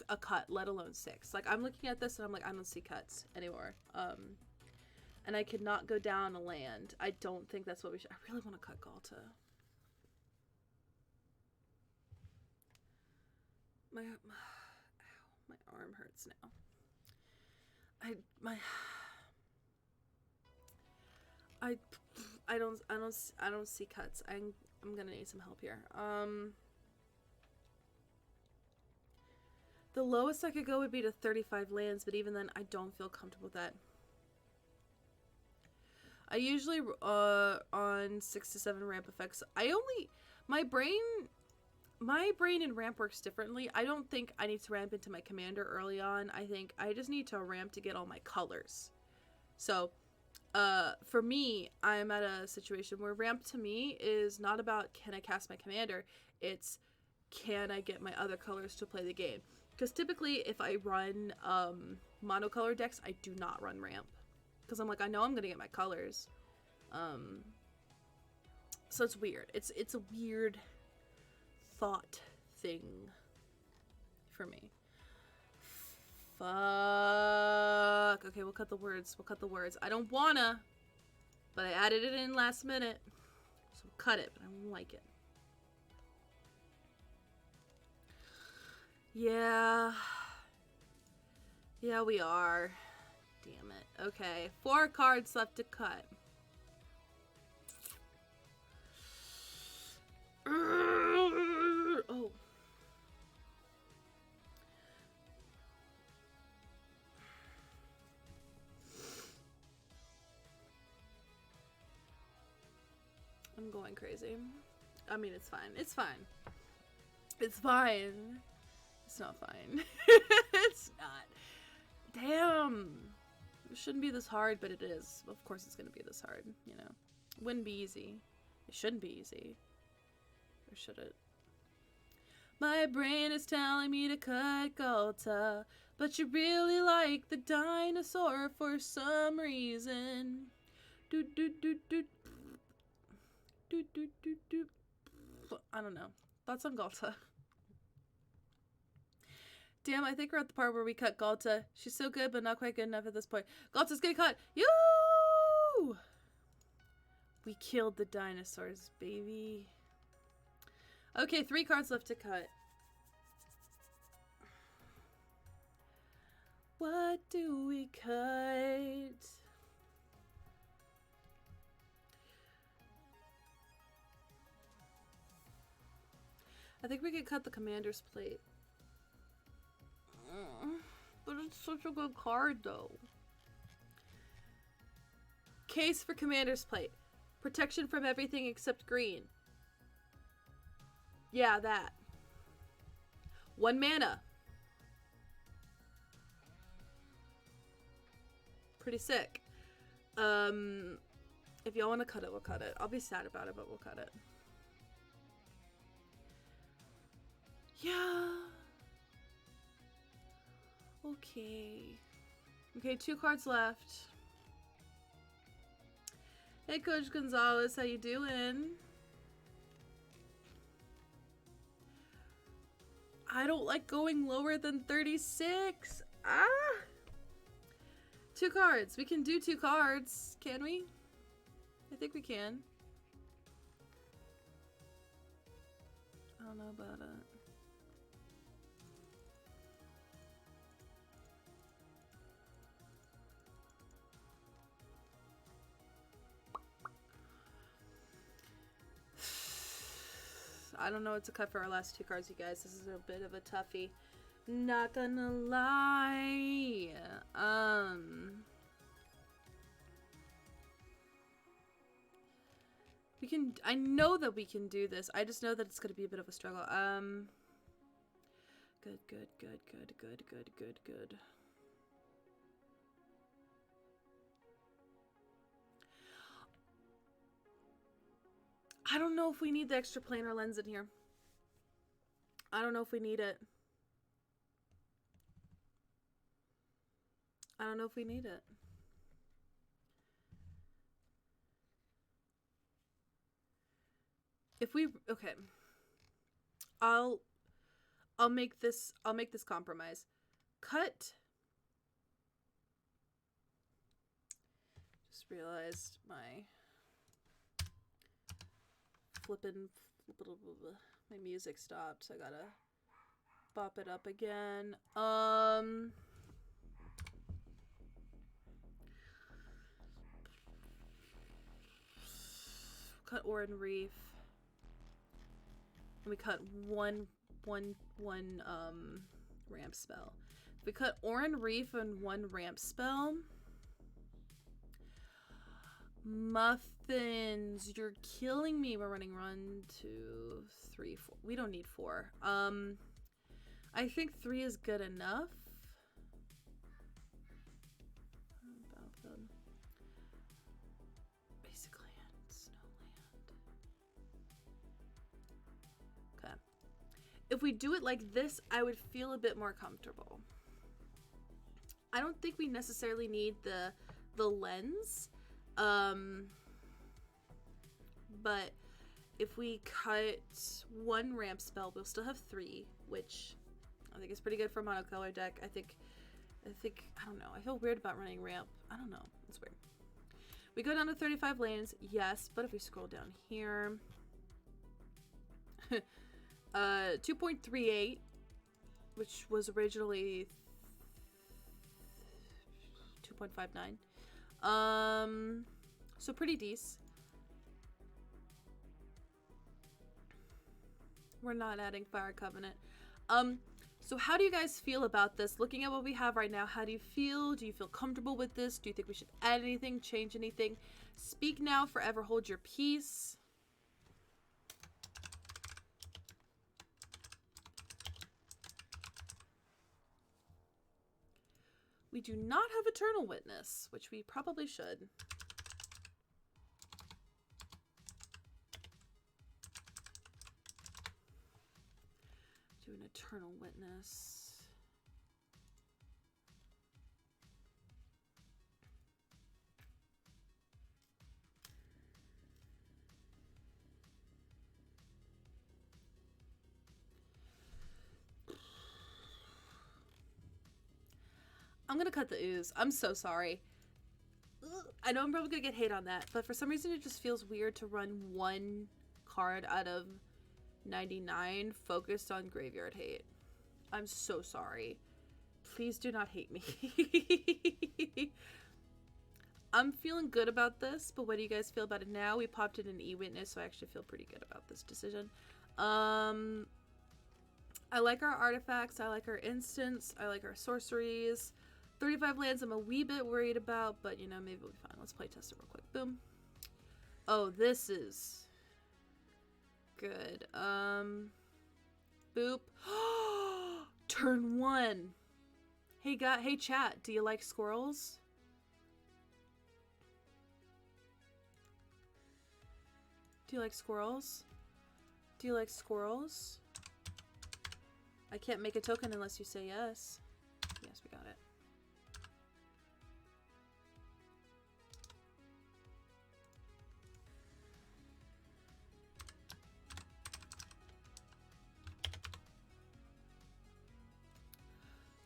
a cut, let alone 6. Like, I'm looking at this and I'm like, I don't see cuts anymore. And I could not go down a land. I don't think that's what we should. I really want to cut Galta. My arm hurts now. I don't see cuts. I'm gonna need some help here. The lowest I could go would be to 35 lands, but even then I don't feel comfortable with that. I usually on 6 to 7 ramp effects. My brain and ramp works differently. I don't think I need to ramp into my commander early on. I think I just need to ramp to get all my colors. So, for me, I'm at a situation where ramp to me is not about can I cast my commander, it's can I get my other colors to play the game. Because typically, if I run monocolor decks, I do not run ramp. Because I'm like, I know I'm going to get my colors. So it's weird. It's a weird thought thing for me. Fuck. Okay, we'll cut the words. We'll cut the words. I don't wanna, but I added it in last minute. So we'll cut it, but I don't like it. Yeah. Yeah, we are. Damn it. Okay. 4 cards left to cut. Oh. I'm going crazy. I mean, it's fine. It's fine. It's fine. It's not fine. It's not. Damn. It shouldn't be this hard, but it is. Of course it's going to be this hard, you know. Wouldn't be easy. It shouldn't be easy. Or should it? My brain is telling me to cut Galta, but you really like the dinosaur for some reason. Do do do do. Do do do do. I don't know. Thoughts on Galta? Damn, I think we're at the part where we cut Galta. She's so good, but not quite good enough at this point. Galta's getting cut. Yoo! We killed the dinosaurs, baby. Okay, 3 cards left to cut. What do we cut? I think we could cut the Commander's Plate. But it's such a good card, though. Case for Commander's Plate. Protection from everything except green. Yeah, that. 1 mana. Pretty sick. If y'all want to cut it, we'll cut it. I'll be sad about it, but we'll cut it. Yeah. Okay. Okay, 2 cards left. Hey, Coach Gonzalez, how you doing? I don't like going lower than 36. Ah! 2 cards. We can do 2 cards, can we? I think we can. I don't know about it. I don't know what to cut for our last 2 cards, you guys. This is a bit of a toughie. Not gonna lie. We can, I know that we can do this. I just know that it's gonna be a bit of a struggle. Good. I don't know if we need the extra planar lens in here. I don't know if we need it. I don't know if we need it. If we, okay. I'll make this compromise. Cut. Just realized my my music stopped, so I gotta bop it up again. Cut Oran Reef. And we cut one ramp spell. If we cut Oran Reef and one ramp spell, Muffins, you're killing me. We're running 1, 2, 3, 4. We don't need 4. I think 3 is good enough. Basic land, snowland. Okay. If we do it like this, I would feel a bit more comfortable. I don't think we necessarily need the lens. But if we cut 1 ramp spell, we'll still have 3, which I think is pretty good for a monocolor deck. I think, I don't know. I feel weird about running ramp. I don't know. It's weird. We go down to 35 lanes, yes, but if we scroll down here, 2.38, which was originally 2.59. So pretty decent. We're not adding Fire Covenant. So how do you guys feel about this? Looking at what we have right now, how do you feel? Do you feel comfortable with this? Do you think we should add anything, change anything? Speak now, forever hold your peace. We do not have Eternal Witness, which we probably should. Do an Eternal Witness. I'm gonna cut the ooze. I'm so sorry. I know I'm probably gonna get hate on that, but for some reason it just feels weird to run 1 card out of 99 focused on graveyard hate. I'm so sorry. Please do not hate me. I'm feeling good about this, but what do you guys feel about it now? We popped in an E-Witness, so I actually feel pretty good about this decision. I like our artifacts. I like our instants. I like our sorceries. 35 lands I'm a wee bit worried about, but you know, maybe we'll be fine. Let's play test it real quick. Boom. Oh, this is good. Boop. Turn 1. Hey chat, do you like squirrels? Do you like squirrels? Do you like squirrels? I can't make a token unless you say yes. Yes, we got it.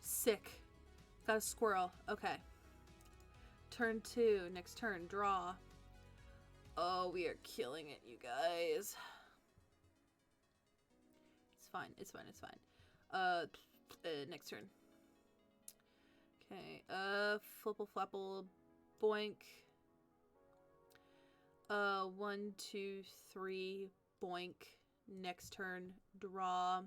Sick. Got a squirrel. Okay. Turn 2. Next turn. Draw. Oh, we are killing it, you guys. It's fine. It's fine. It's fine. Next turn. Okay. Flipple flapple. Boink. 1, 2, 3. Boink. Next turn. Draw.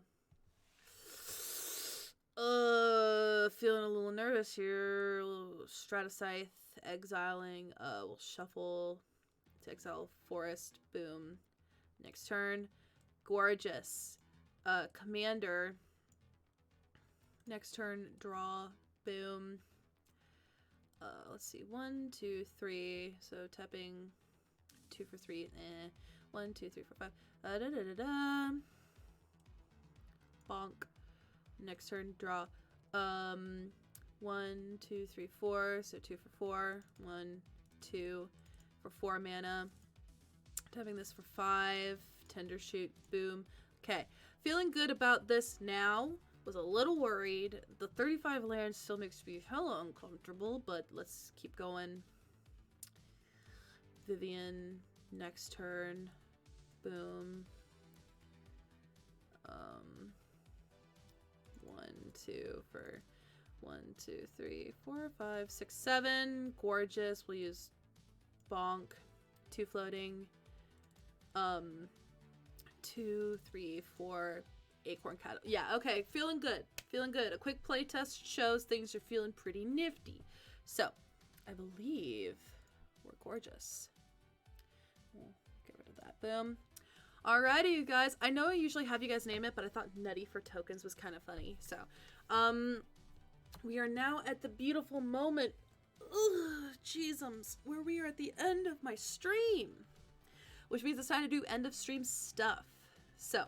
feeling a little nervous here. A little Stratascythe, exiling. We'll shuffle to exile Forest. Boom. Next turn. Gorgeous. Commander. Next turn, draw. Boom. Let's see. 1, 2, 3. So tapping 2 for 3. 1, 2, 3, 4, 5. Da, da, da, da. Bonk. Next turn, draw. 1, 2, 3, 4. So 2 for 4. 1, 2 for 4 mana. Tapping this for 5. Tender shoot. Boom. Okay. Feeling good about this now. Was a little worried. The 35 land still makes me hella uncomfortable, but let's keep going. Vivian. Next turn. Boom. 1, 2 for 1, 2, 3, 4, 5, 6, 7. Gorgeous. We'll use bonk. 2 floating. 2, 3, 4. Acorn cattle. Yeah, okay. Feeling good. Feeling good. A quick play test shows things are feeling pretty nifty. So, I believe we're gorgeous. We'll get rid of that. Boom. Alrighty, you guys. I know I usually have you guys name it, but I thought Nutty for tokens was kind of funny. So, we are now at the beautiful moment. Ugh, jeezums. Where we are at the end of my stream. Which means it's time to do end of stream stuff. So,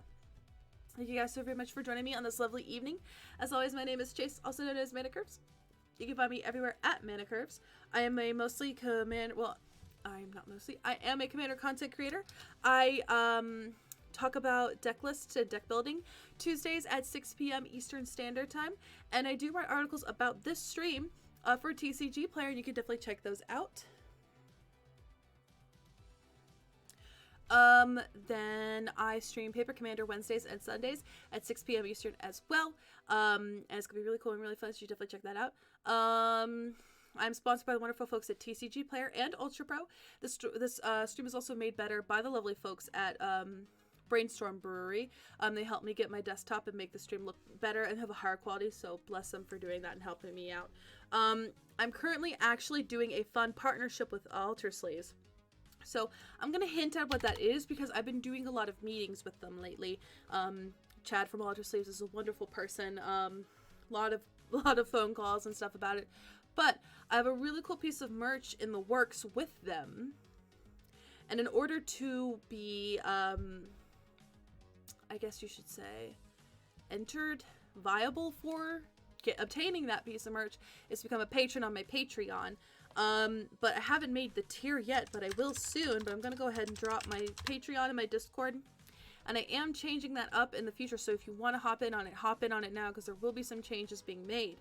thank you guys so very much for joining me on this lovely evening. As always, my name is Chase, also known as Mana Curves. You can find me everywhere at Mana Curves. I am a mostly command, well, I'm not mostly, I am a commander content creator. I talk about deck lists and deck building Tuesdays at 6 p.m. Eastern Standard Time. And I do write articles about this stream for TCG Player, and you can definitely check those out. Then I stream Paper Commander Wednesdays and Sundays at 6 p.m. Eastern as well. And it's gonna be really cool and really fun, so you definitely check that out. I'm sponsored by the wonderful folks at TCG Player and Ultra Pro. This stream is also made better by the lovely folks at Brainstorm Brewery. They helped me get my desktop and make the stream look better and have a higher quality, so bless them for doing that and helping me out. I'm currently actually doing a fun partnership with AltersALK. So I'm going to hint at what that is because I've been doing a lot of meetings with them lately. Chad from AltersALK is a wonderful person. Lot of phone calls and stuff about it. But I have a really cool piece of merch in the works with them. And in order to be, I guess you should say, viable for obtaining that piece of merch is to become a patron on my Patreon. But I haven't made the tier yet, but I will soon. But I'm going to go ahead and drop my Patreon and my Discord. And I am changing that up in the future. So if you want to hop in on it now, because there will be some changes being made.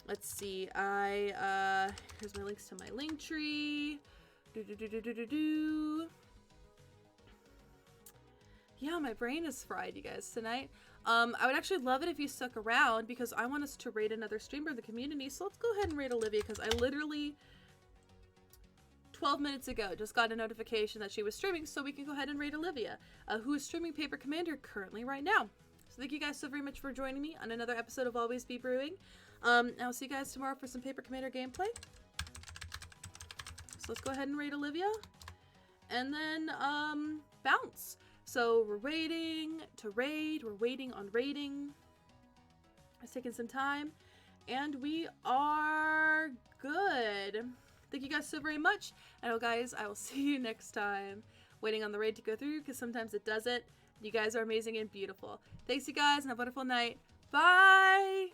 Let's see. Here's my links to my link tree. Yeah, my brain is fried, you guys, tonight. I would actually love it if you stuck around because I want us to raid another streamer in the community. So let's go ahead and raid Olivia because I literally 12 minutes ago just got a notification that she was streaming, so we can go ahead and raid Olivia, who is streaming Paper Commander currently right now. So thank you guys so very much for joining me on another episode of Always Be Brewing. I'll see you guys tomorrow for some Paper Commander gameplay. So let's go ahead and raid Olivia. And then, bounce. So we're waiting to raid. We're waiting on raiding. It's taking some time. And we are good. Thank you guys so very much. And guys, I will see you next time. Waiting on the raid to go through because sometimes it doesn't. You guys are amazing and beautiful. Thanks, you guys, and have a wonderful night. Bye!